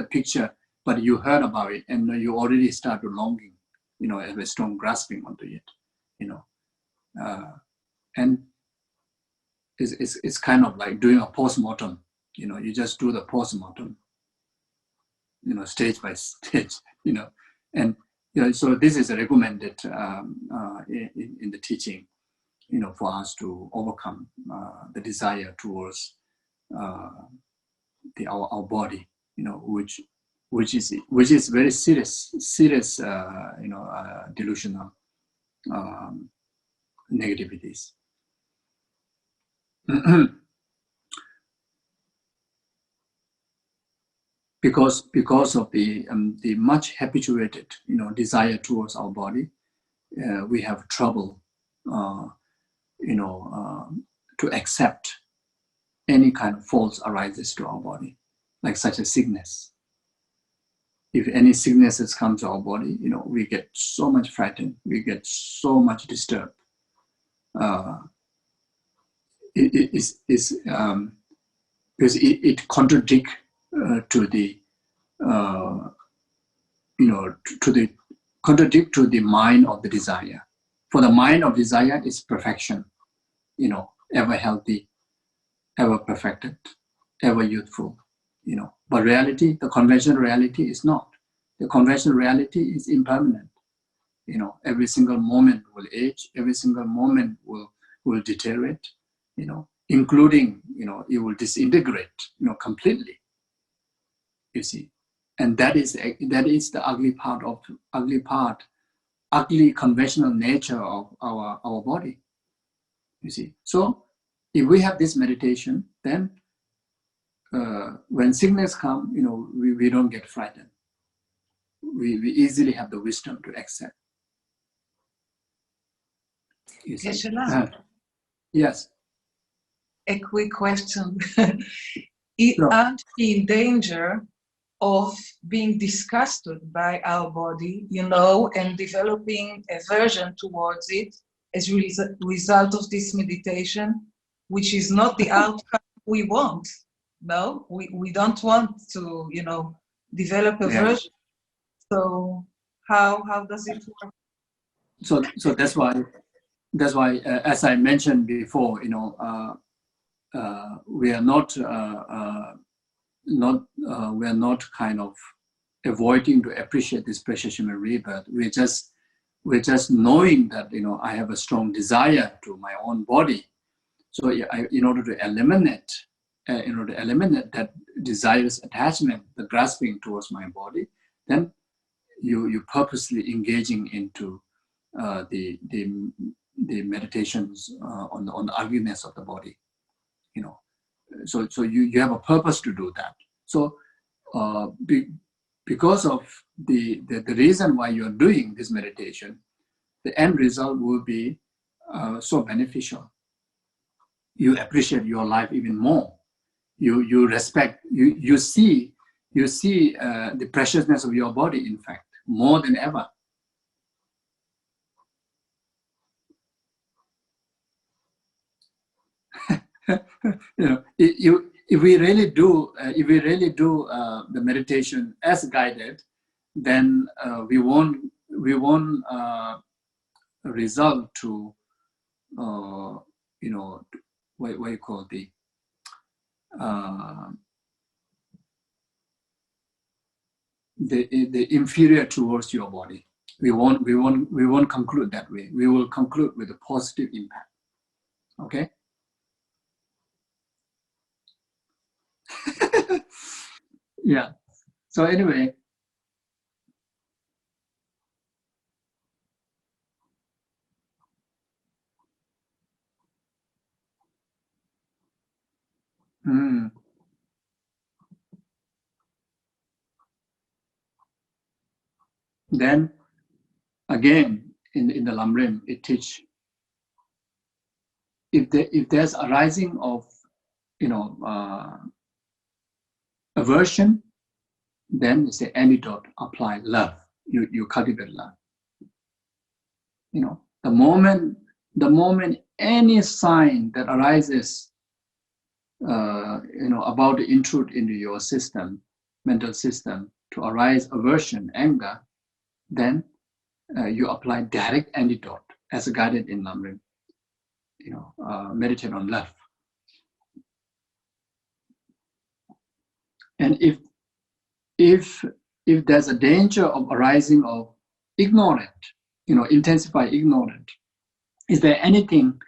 picture, but you heard about it, and you already start longing, have a strong grasping onto it, and it's kind of like doing a postmortem. You just do the postmortem, stage by stage, and so this is recommended in the teaching, for us to overcome the desire towards our body, which which is very serious delusional negativities. because of the much habituated desire towards our body, we have trouble to accept any kind of faults arises to our body, like such a sickness. If any sicknesses come to our body, we get so much frightened, we get so much disturbed. Because it contradicts to the to the mind of the desire. For the mind of desire is perfection, ever healthy, ever perfected, ever youthful, But reality, the conventional reality is not. The conventional reality is impermanent. Every single moment will age, every single moment will deteriorate, including, it will disintegrate, completely, you see. And that is the ugly conventional nature of our body, you see. So if we have this meditation, then when sickness comes, we don't get frightened. We easily have the wisdom to accept. Yes. Yes. A quick question. Sure. Aren't we in danger of being disgusted by our body, and developing aversion towards it as a result of this meditation, which is not the outcome we want? No, we don't want to, develop aversion. Yeah. So how does it work? So that's why, as I mentioned before, we are not kind of avoiding to appreciate this precious human rebirth. We're just knowing that I have a strong desire to my own body. So in order to eliminate that desirous attachment, the grasping towards my body, then you purposely engaging into the meditations on the ugliness of the body, So you have a purpose to do that. So because of the reason why you're doing this meditation, the end result will be so beneficial. You appreciate your life even more. You respect. You see the preciousness of your body. In fact, more than ever. If we really do the meditation as guided, then we won't result to what you call the inferior towards your body. We won't conclude that way. We will conclude with a positive impact. Okay. Yeah. So anyway. Then again in the Lamrim it teach if there's arising of aversion, then it's the antidote, apply love. You cultivate love. The moment any sign that arises about to intrude into your system, mental system, to arise aversion, anger, then you apply direct antidote as guided in Lamrim. Meditate on love. And if there's a danger of arising of ignorant, intensify ignorant, is there anything,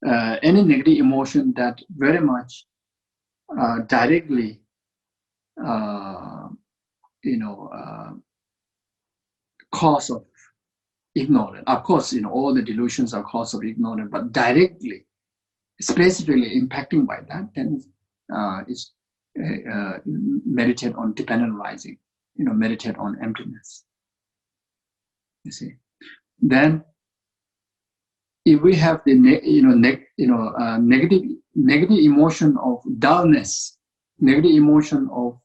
any negative emotion that very much directly cause of ignorance. Of course, all the delusions are cause of ignorance, but directly, specifically impacting by that, then it's meditate on dependent rising, meditate on emptiness. You see, then if we have the negative emotion of dullness, negative emotion of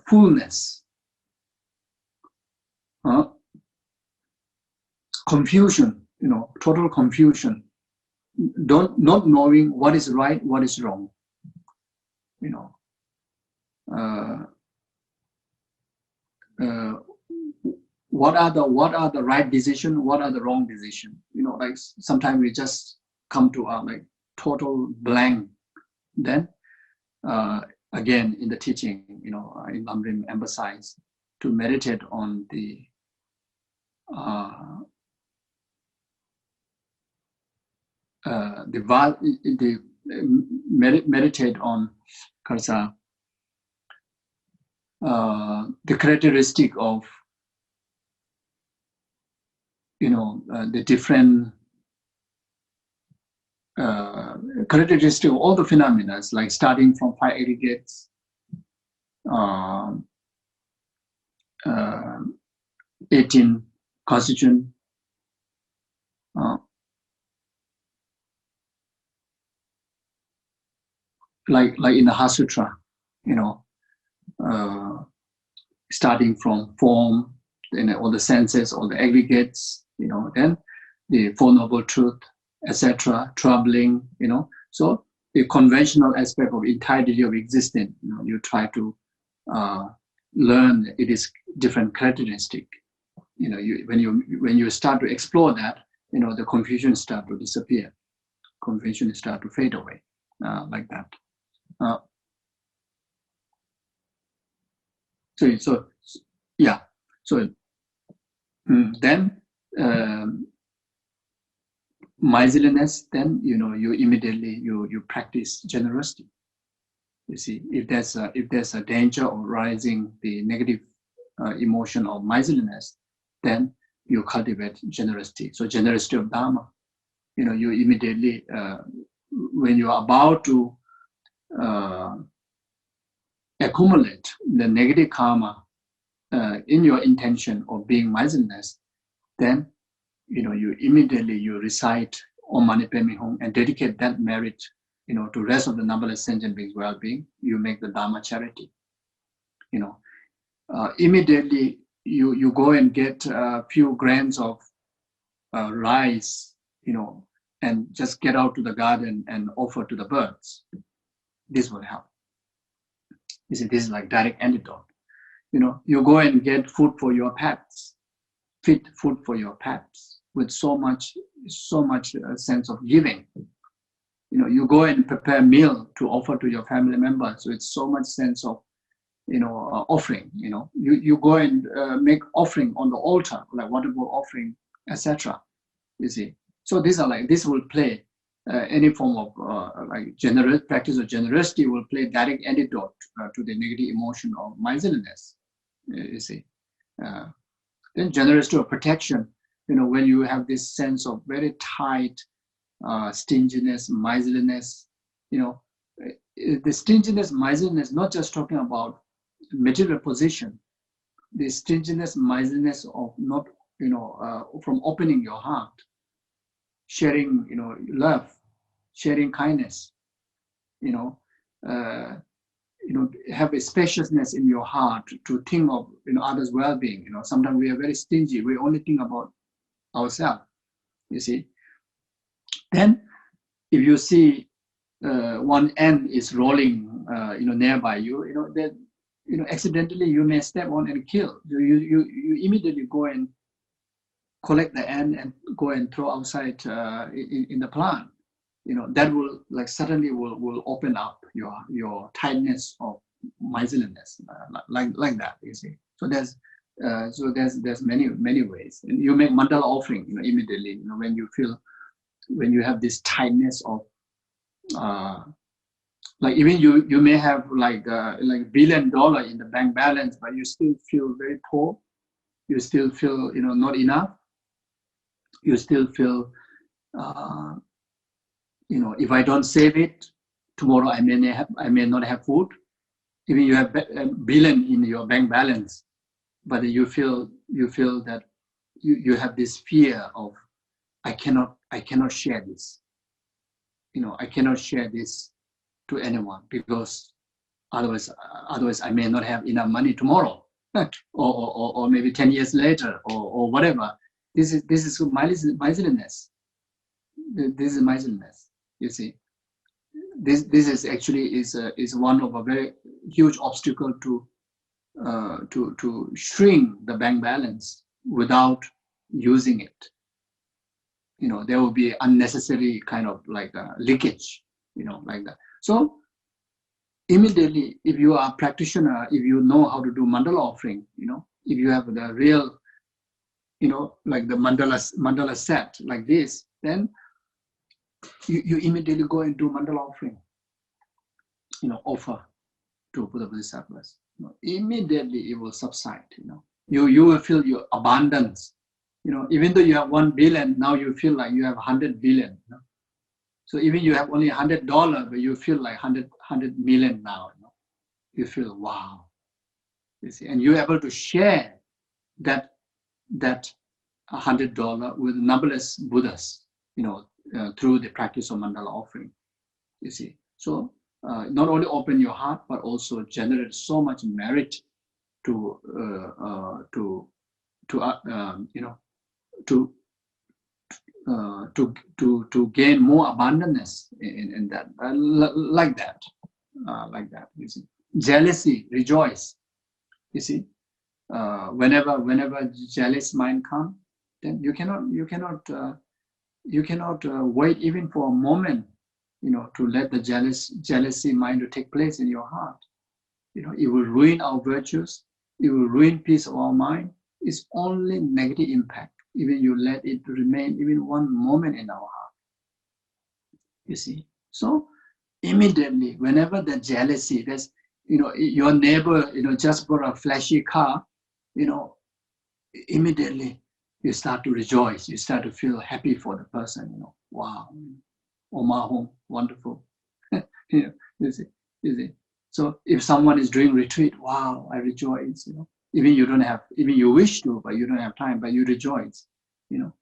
fullness, confusion, total confusion, not knowing what is right, what is wrong, what are the right decision, what are the wrong decision, like sometimes we just come to a like total blank. Then again in the teaching, Imam Rim emphasized to meditate on the meditate on the characteristic of the different characteristic of all the phenomena, like starting from 5 aggregates, 18 constituent, like in the Heart Sutra, starting from form, all the senses, all the aggregates, then the Four Noble Truth, etc., troubling, So the conventional aspect of entirety of existence, you try to learn it is different characteristic. When you start to explore that, the confusion start to disappear, confusion start to fade away, like that. So yeah. So then miserliness. Then you immediately you practice generosity. You see, if there's a danger of rising the negative emotion of miserliness, then you cultivate generosity. So generosity of Dharma. You immediately when you are about to accumulate the negative karma in your intention of being miserliness, then you immediately recite Om Mani Padme Hum and dedicate that merit to rest of the numberless sentient beings' well-being. You make the Dharma charity. Immediately you go and get a few grains of rice, and just get out to the garden and offer to the birds. This will help. You see, this is like direct antidote. You go and get food for your pets, feed food for your pets with so much sense of giving. You go and prepare meal to offer to your family members with so much sense of offering. You go and make offering on the altar, like whatever offering, etc. You see, so this will play any form of like generous practice of generosity will play direct antidote to the negative emotion of miserliness. You see, then generosity of protection. When you have this sense of very tight stinginess, miserliness, the stinginess, miserliness, not just talking about material position. The stinginess, miserliness of not, from opening your heart, sharing, love, sharing kindness, have a spaciousness in your heart to think of others' well-being. Sometimes we are very stingy. We only think about ourselves. You see. Then, if you see one ant is rolling, nearby you, then accidentally you may step on and kill. You immediately go and collect the ant and go and throw outside in the plant. That will suddenly will open up your tightness of miserliness, like that. You see. So there's many ways. And you make mandala offering, immediately. When you have this tightness of Like even you may have like $1 billion in the bank balance, but you still feel very poor. You still feel not enough. You still feel if I don't save it, tomorrow I may not have food. Even you have a billion in your bank balance, but you feel that you have this fear of I cannot share this. I cannot share this to anyone because otherwise I may not have enough money tomorrow, or maybe 10 years later, or whatever. This is miserliness. This is miserliness. You see, this is actually is one of a very huge obstacle to shrink the bank balance without using it. There will be unnecessary kind of like a leakage, like that. So immediately, if you are a practitioner, if you know how to do mandala offering, if you have the real, like the mandala set like this, then you immediately go and do mandala offering, offer to Buddha Bodhisattvas. Immediately it will subside. You will feel your abundance. Even though you have 1 billion, now you feel like you have 100 billion. So even you have only $100, but you feel like 100 million now. You feel wow. You see, and you're able to share that $100 with numberless Buddhas, through the practice of mandala offering. You see, so not only open your heart, but also generate so much merit to gain more abundance in that, like that. You see, jealousy, rejoice. You see, whenever jealous mind comes, then you cannot wait even for a moment, to let the jealousy mind to take place in your heart. It will ruin our virtues. It will ruin peace of our mind. It's only negative impact. Even you let it remain even one moment in our heart. You see, so immediately, whenever the jealousy, there's, your neighbor, just bought a flashy car, immediately you start to rejoice. You start to feel happy for the person. Wow, Oma home, wonderful. You see. So if someone is doing retreat, wow, I rejoice. Even you wish to, but you don't have time, but you rejoice. You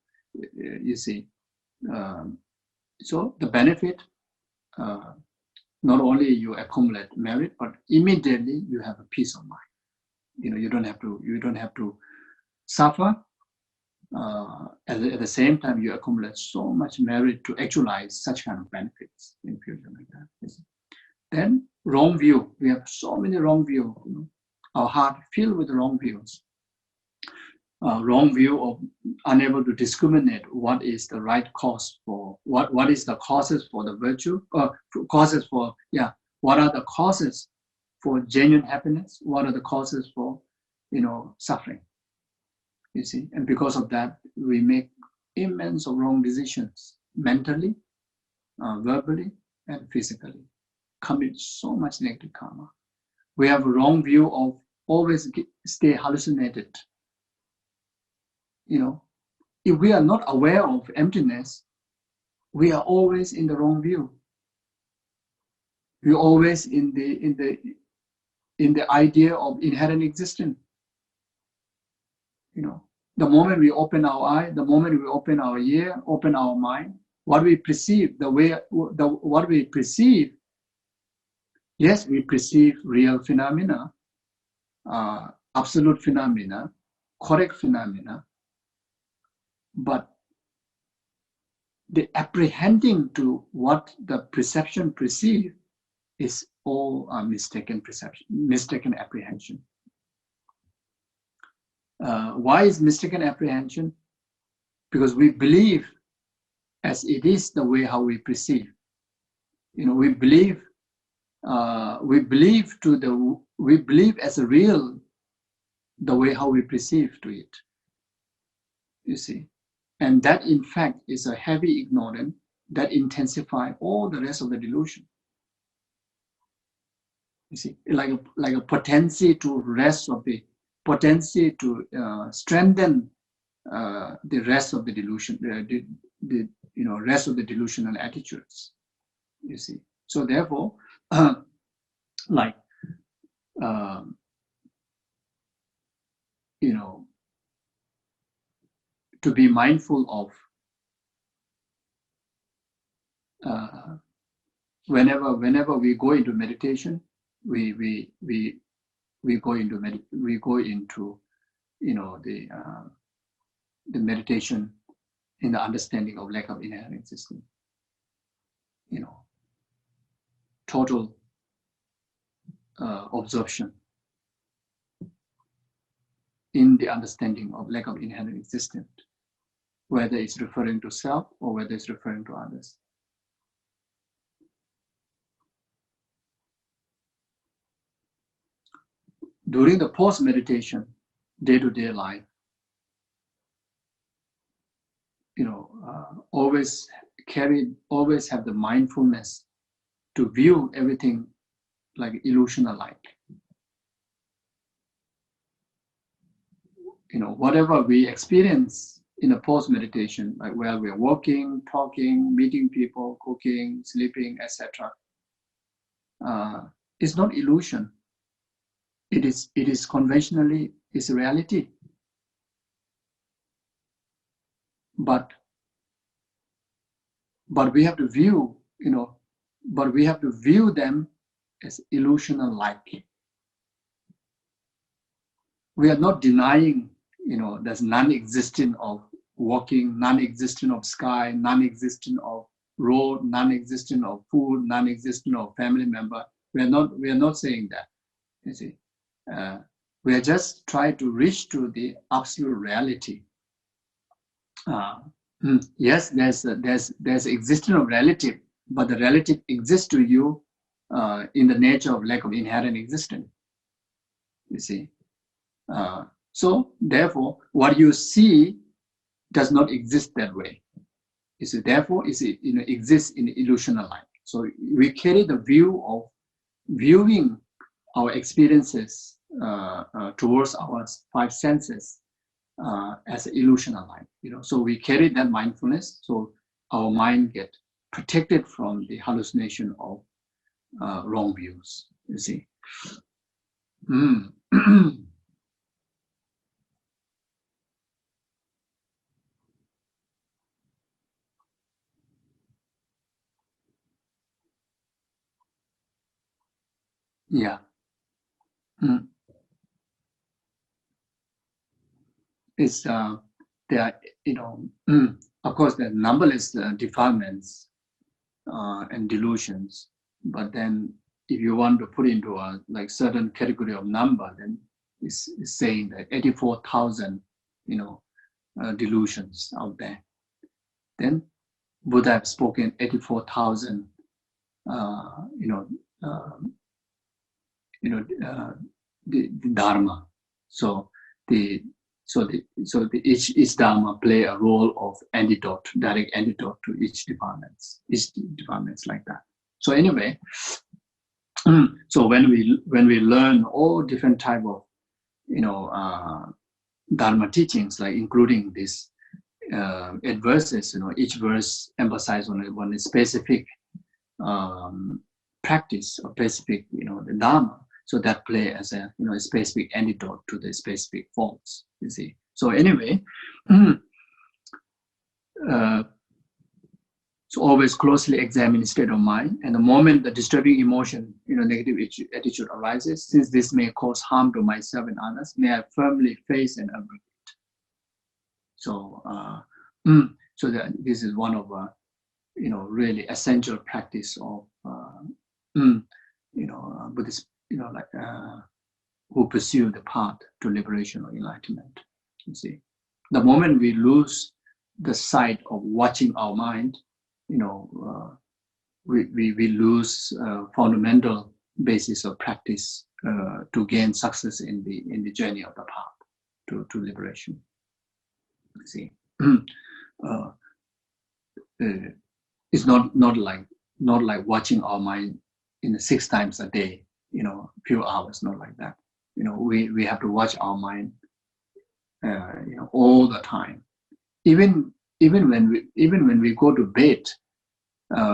see. So the benefit, not only you accumulate merit, but immediately you have a peace of mind. You don't have to suffer. At the same time, you accumulate so much merit to actualize such kind of benefits in future like that. Then wrong view. We have so many wrong views. Our heart filled with wrong views. Wrong view of unable to discriminate what is the right cause for what is the causes for the virtue, causes for what are the causes for genuine happiness, what are the causes for suffering. You see, and because of that, we make immense of wrong decisions mentally, verbally, and physically. Commit so much negative karma. We have a wrong view of always stay hallucinated. If we are not aware of emptiness, we are always in the wrong view. We're always in the idea of inherent existence. The moment we open our eye, the moment we open our ear, open our mind, what we perceive, what we perceive. Yes, we perceive real phenomena, absolute phenomena, correct phenomena, but the apprehending to what the perception perceives is all a mistaken perception, mistaken apprehension. Why is mistaken apprehension? Because we believe as it is the way how we perceive. We believe as a real the way how we perceive to it. You see, and that in fact is a heavy ignorance that intensifies all the rest of the delusion. You see, like a potency to rest of the potency to strengthen the rest of the delusion, the rest of the delusional attitudes. You see, so therefore, like to be mindful of whenever we go into meditation, we go into the meditation in the understanding of lack of inherent existence. Total absorption in the understanding of lack of inherent existence, whether it's referring to self or whether it's referring to others. During the post-meditation, day-to-day life, always have the mindfulness to view everything like illusion-alike. Whatever we experience in a post-meditation, like while we're walking, talking, meeting people, cooking, sleeping, etc., it's not illusion. It is conventionally is reality. But we have to view, them as illusional-like. We are not denying, there's non-existent of walking, non-existent of sky, non-existent of road, non-existent of food, non-existent of family member. We are not saying that. You see, we are just trying to reach to the absolute reality. Yes, there's existence of relative, but the relative exists to you in the nature of lack of inherent existence. You see, so therefore, what you see does not exist that way. You see, therefore, it exists in illusional life. So we carry the view of viewing our experiences towards our five senses as illusional life. So we carry that mindfulness, so our mind get protected from the hallucination of wrong views. You see. Yeah. It's there are, of course, there are numberless defilements and delusions, but then if you want to put into a certain category of number, then it's saying that 84,000 delusions out there. Then Buddha have spoken 84,000 the Dharma. So each Dharma play a role of antidote, direct antidote to each departments like that. So anyway, so when we learn all different type of Dharma teachings, like including this 8 verses, each verse emphasizes on a specific practice or specific the Dharma. So that play as a a specific antidote to the specific faults. You see. So anyway, so always closely examine the state of mind, and the moment the disturbing emotion, negative attitude arises, since this may cause harm to myself and others, may I firmly face and avoid it. So, so that this is one of really essential practice of Buddhist. Who pursue the path to liberation or enlightenment. You see, the moment we lose the sight of watching our mind, we lose fundamental basis of practice to gain success in the journey of the path to liberation. You see, it's not like watching our mind 6 times a day. few hours, not like that. We have to watch our mind, all the time. Even when we go to bed,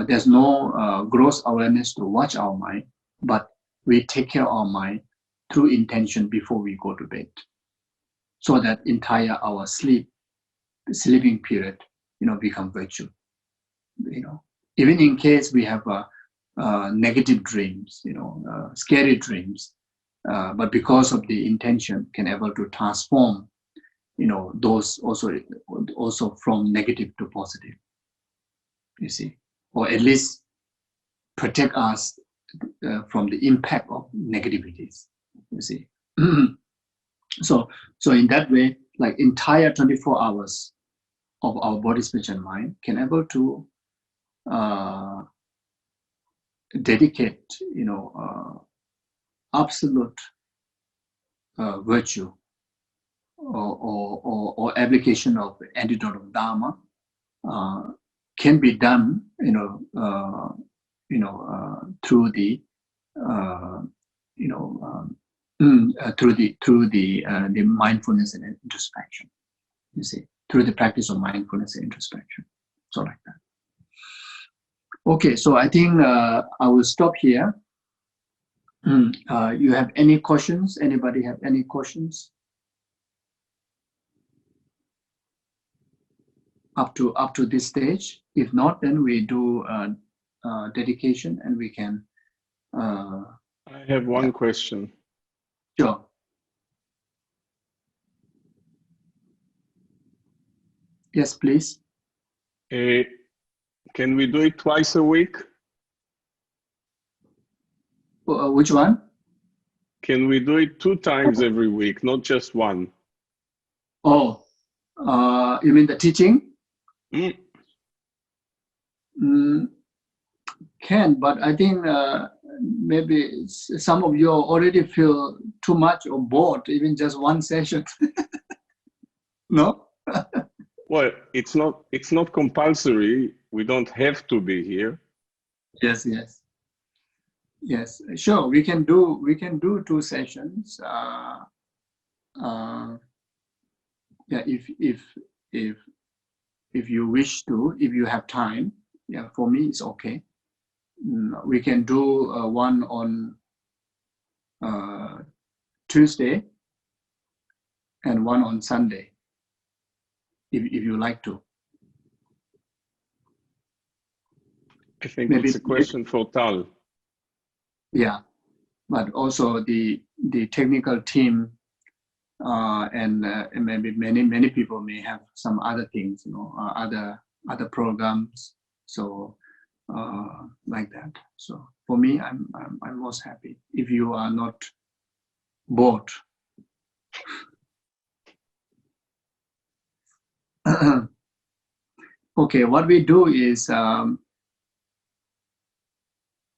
there's no gross awareness to watch our mind, but we take care of our mind through intention before we go to bed, so that entire our sleeping period, become virtue. Even in case we have negative dreams, scary dreams, but because of the intention, can able to transform, those also from negative to positive. You see, or at least protect us from the impact of negativities. You see, so in that way, like entire 24 hours of our body, speech, and mind can able to dedicate, absolute virtue or application of antidote of Dharma can be done, through the the mindfulness and introspection. You see, through the practice of mindfulness and introspection. So like that. Okay, so I think I will stop here. You have any questions? Anybody have any questions? Up to this stage. If not, then we do dedication, and we can. I have one question. Sure. Yes, please. Can we do it twice a week? Which one? Can we do it 2 times every week, not just one? Oh, you mean the teaching? Can, but I think maybe some of you already feel too much or bored, even just one session. No? Well, it's not compulsory. We don't have to be here. Yes, sure. We can do 2 sessions. Yeah, if you wish to, if you have time. Yeah, for me it's okay. We can do one on Tuesday and one on Sunday, if you like to. I think Maybe it's a question for Tal. Yeah, but also the technical team and maybe many people may have some other things, other programs. So like that. So for me, I'm most happy if you are not bored. Okay, what we do is there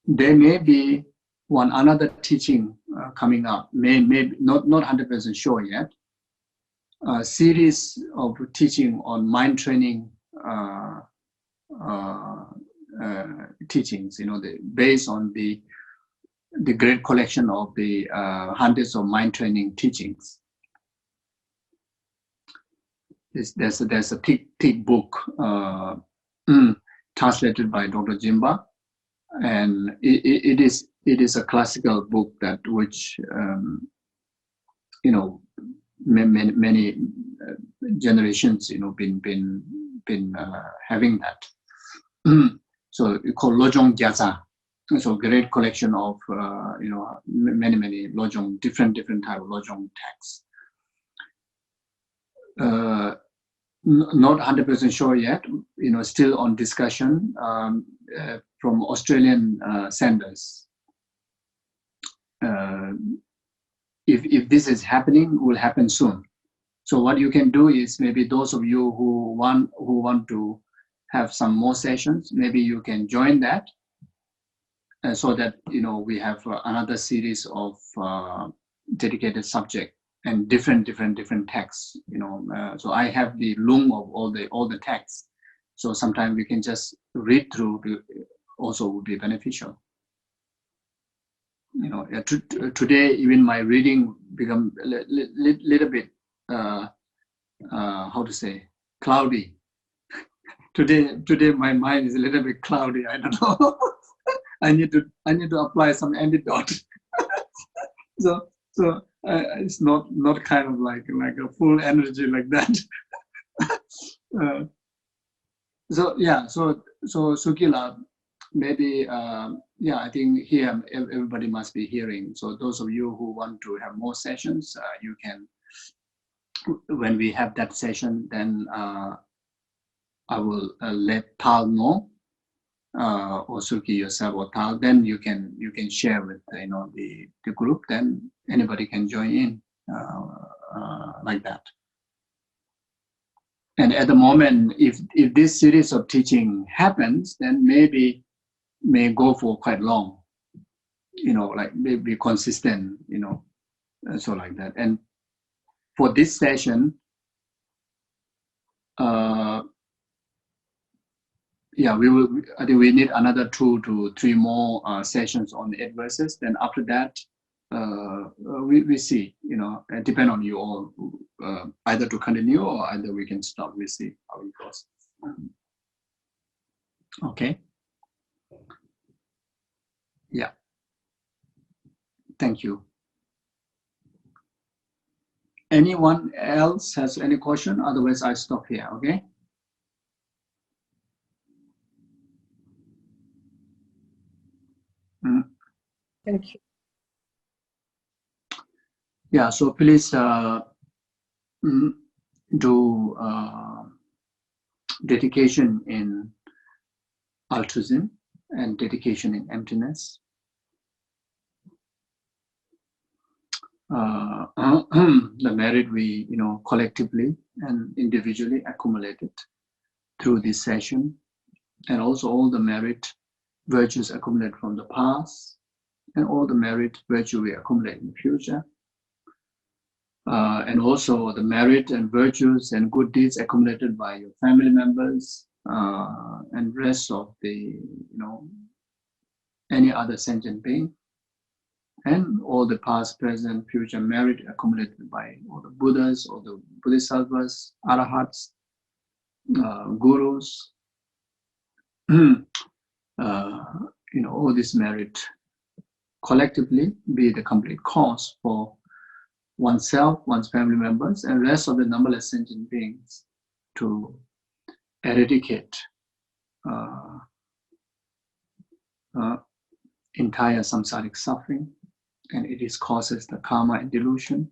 may be another teaching coming up. Maybe not 100% sure yet. A series of teaching on mind training teachings, based on the great collection of the hundreds of mind training teachings. There's a thick book translated by Dr. Jimba, and it is a classical book that which many generations been having that. So it's called Lojong Gyatsa. So great collection of many Lojong, different type of Lojong texts. Not 100% sure yet. Still on discussion from Australian centers. If this is happening, will happen soon. So what you can do is, maybe those of you who want to have some more sessions, maybe you can join that, so that we have another series of dedicated subject and different texts. So I have the loom of all the texts. So sometimes we can just read through. Also would be beneficial. today even my reading become a little bit how to say, cloudy. Today my mind is a little bit cloudy. I don't know. I need to apply some antidote. so it's not kind of like a full energy like that. So Sukila, maybe I think here everybody must be hearing. So those of you who want to have more sessions, you can. When we have that session, then I will let Tal know, or Suki yourself or Tal. Then you can share with the group. Then anybody can join in like that. And at the moment, if this series of teaching happens, then maybe may go for quite long. Like be consistent. So like that. And for this session, we will. I think we need another 2 to 3 more sessions on the adverses. Then after that, we see. It depend on you all, either to continue or either we can stop. We see how it goes. Okay. Yeah. Thank you. Anyone else has any question? Otherwise, I stop here. Okay. Thank you. Yeah, so please do dedication in altruism and dedication in emptiness. The merit we collectively and individually accumulated through this session, and also all the merit virtues accumulated from the past, and all the merit virtue we accumulate in the future, and also the merit and virtues and good deeds accumulated by your family members and rest of the any other sentient being, and all the past, present, future merit accumulated by all the Buddhas, all the Bodhisattvas, Arahats, Gurus, all this merit collectively be the complete cause for oneself, one's family members, and rest of the numberless sentient beings to eradicate entire samsaric suffering, and it is causes the karma and delusion,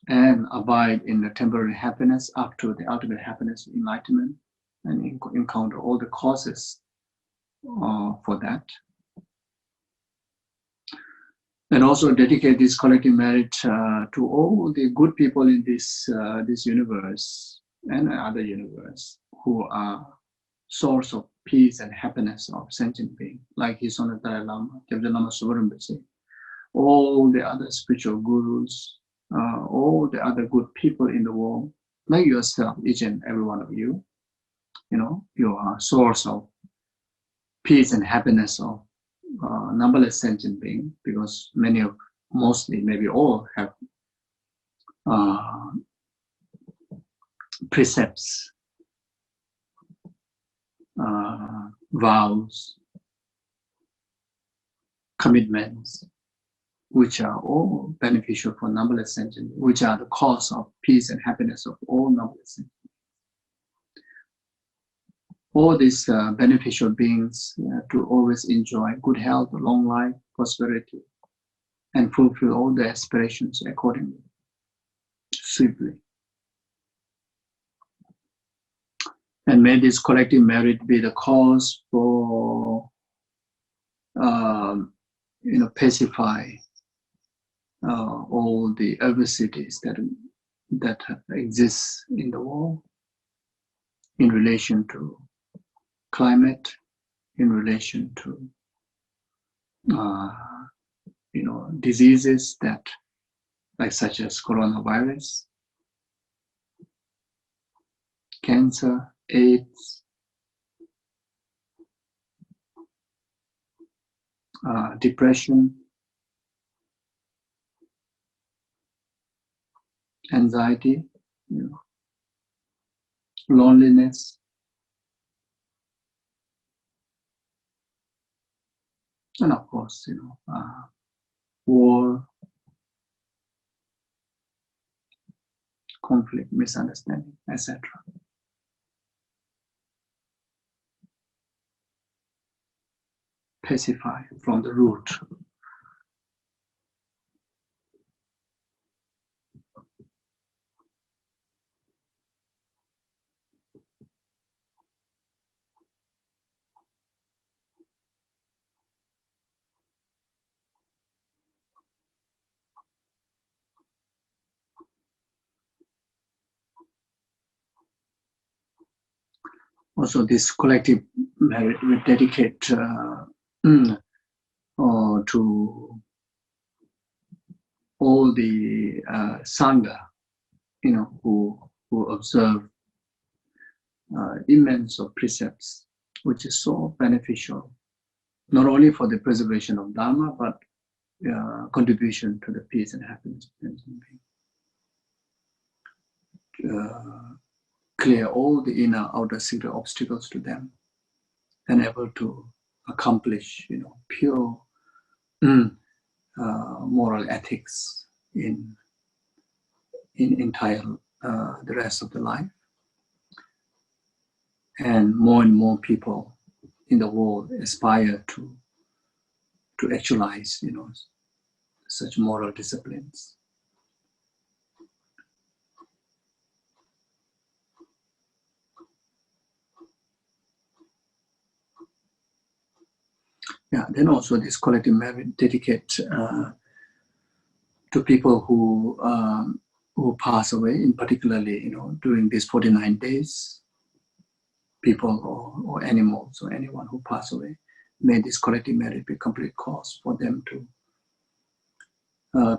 and abide in the temporary happiness up to the ultimate happiness of enlightenment, and encounter all the causes for that. And also dedicate this collective merit to all the good people in this universe and other universe who are source of peace and happiness of sentient being, like His Honor Dalai Lama, Kyabja Lama Sovarimpoche, all the other spiritual gurus, all the other good people in the world, like yourself, each and every one of you. You are a source of peace and happiness of numberless sentient beings, because mostly, maybe all have precepts, vows, commitments, which are all beneficial for numberless sentient, which are the cause of peace and happiness of all numberless sentient. All these beneficial beings to always enjoy good health, long life, prosperity, and fulfill all their aspirations accordingly, swiftly. And may this collective merit be the cause for, pacify all the adversities that exist in the world in relation to climate, in relation to diseases that, like such as coronavirus, cancer, AIDS, depression, anxiety, loneliness, and of course, war, conflict, misunderstanding, etc. Pacify from the root. Also, this collective merit we dedicate to all the Sangha, who observe immense of precepts, which is so beneficial, not only for the preservation of Dharma, but contribution to the peace and happiness of sentient beings. Clear all the inner, outer, secret obstacles to them, and able to accomplish, pure moral ethics in entire the rest of the life. And more people in the world aspire to actualize, such moral disciplines. Yeah, then also this collective merit dedicate to people who pass away, in particularly, during these 49 days, people or animals or anyone who pass away. May this collective merit be complete cause for them to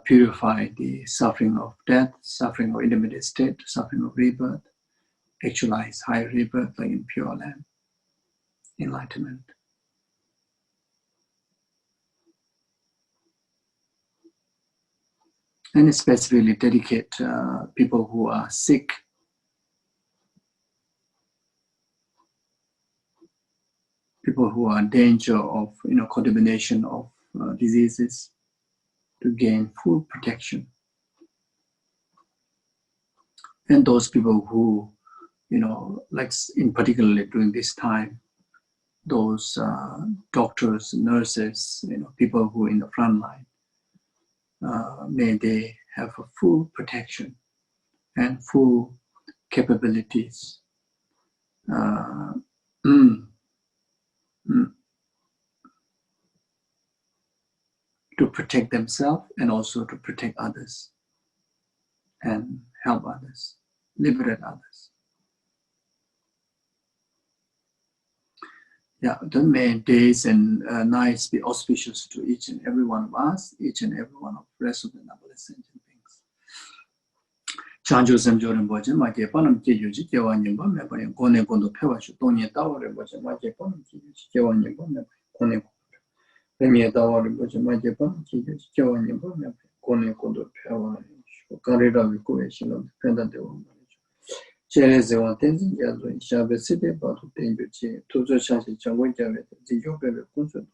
purify the suffering of death, suffering of intermediate state, suffering of rebirth, actualize high rebirth like in Pure Land, enlightenment. And especially dedicate people who are sick, people who are in danger of contamination of diseases, to gain full protection. And those people who, like in particularly during this time, those doctors, nurses, people who are in the front line, may they have a full protection and full capabilities to protect themselves and also to protect others and help others, liberate others. Yeah, then may days and nights be auspicious to each and every one of us, each and every one of the rest of the noble sentient beings. Chanjo semjo rinpoche ma je panam je yuji jewa nyingba me bari kone kondo pewa shu tonye tawa rinpoche ma je panam je yuji jewa nyingba me bari kone kondo remye tawa rinpoche ma je panam je yuji jewa nyingba me bari kone kondo pewa shu karira vikuwe shilo penda dewa Geshe Tenzin Zopa shabe sede batu tenju che tuzo chansi changwa jawe ziyo bebe kunso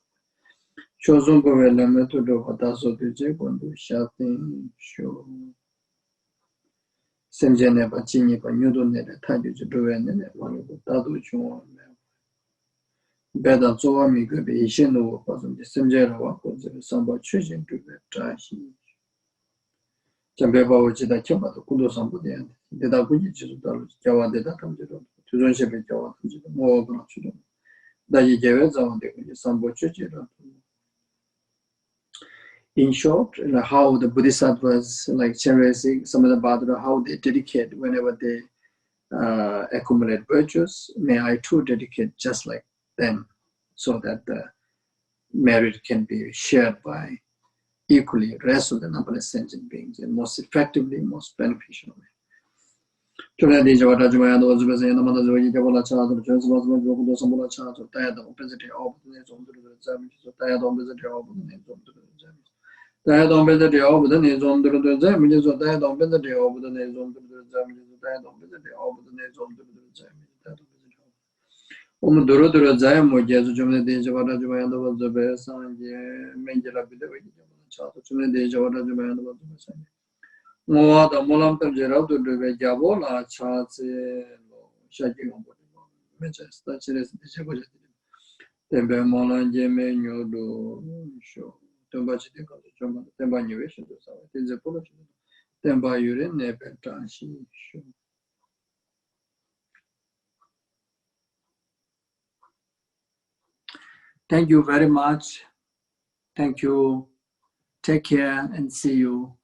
shozon gowe lame tudo wataso tuje kondu shaten sho semje neba chinyi pa nyudo nere tanju che dowe nene wale ko tatu chungwa beda zowa mi gobe ishe nuwa pasum je semje rawa konzebe samba chujin tube trashi jambe bawo chida kyamba to kudo sambu deyante deda kuji chizu dalu jawa deda tamjiro tuzon shebe jawa tamjiro mowa gana chido daji jewe zawa de kuji sambu chujiro. In short, how the Bodhisattvas like Chenrezig, some of the Bhadra, how they dedicate whenever they accumulate virtues, may I too dedicate just like them, so that the merit can be shared by equally rest of the numberless sentient beings and most effectively, most beneficially. Chula de Java Jumaya was busy in the mother's way, Javola child, the Joseph was going to some child, or tired of visiting all the names on the exam, so tired of visiting all the names on the exam. Tired of visiting all the names on the exam, which is what tired of visiting all the names on the exam, which is tired of visiting all the names on the exam. Duro Duro Jam, which is Jumna de Java Jumaya was the best, and Mangela with the way, Chuna de Java Jumaya was the best. More the Molam Gerald to the Javola charts shaking on Manchester, the Tembe Molan Jeme, do show. Tembachi, Temba Innovation, it is a policy. Temba Urin, Never Transi show. Thank you very much. Thank you. Take care and see you.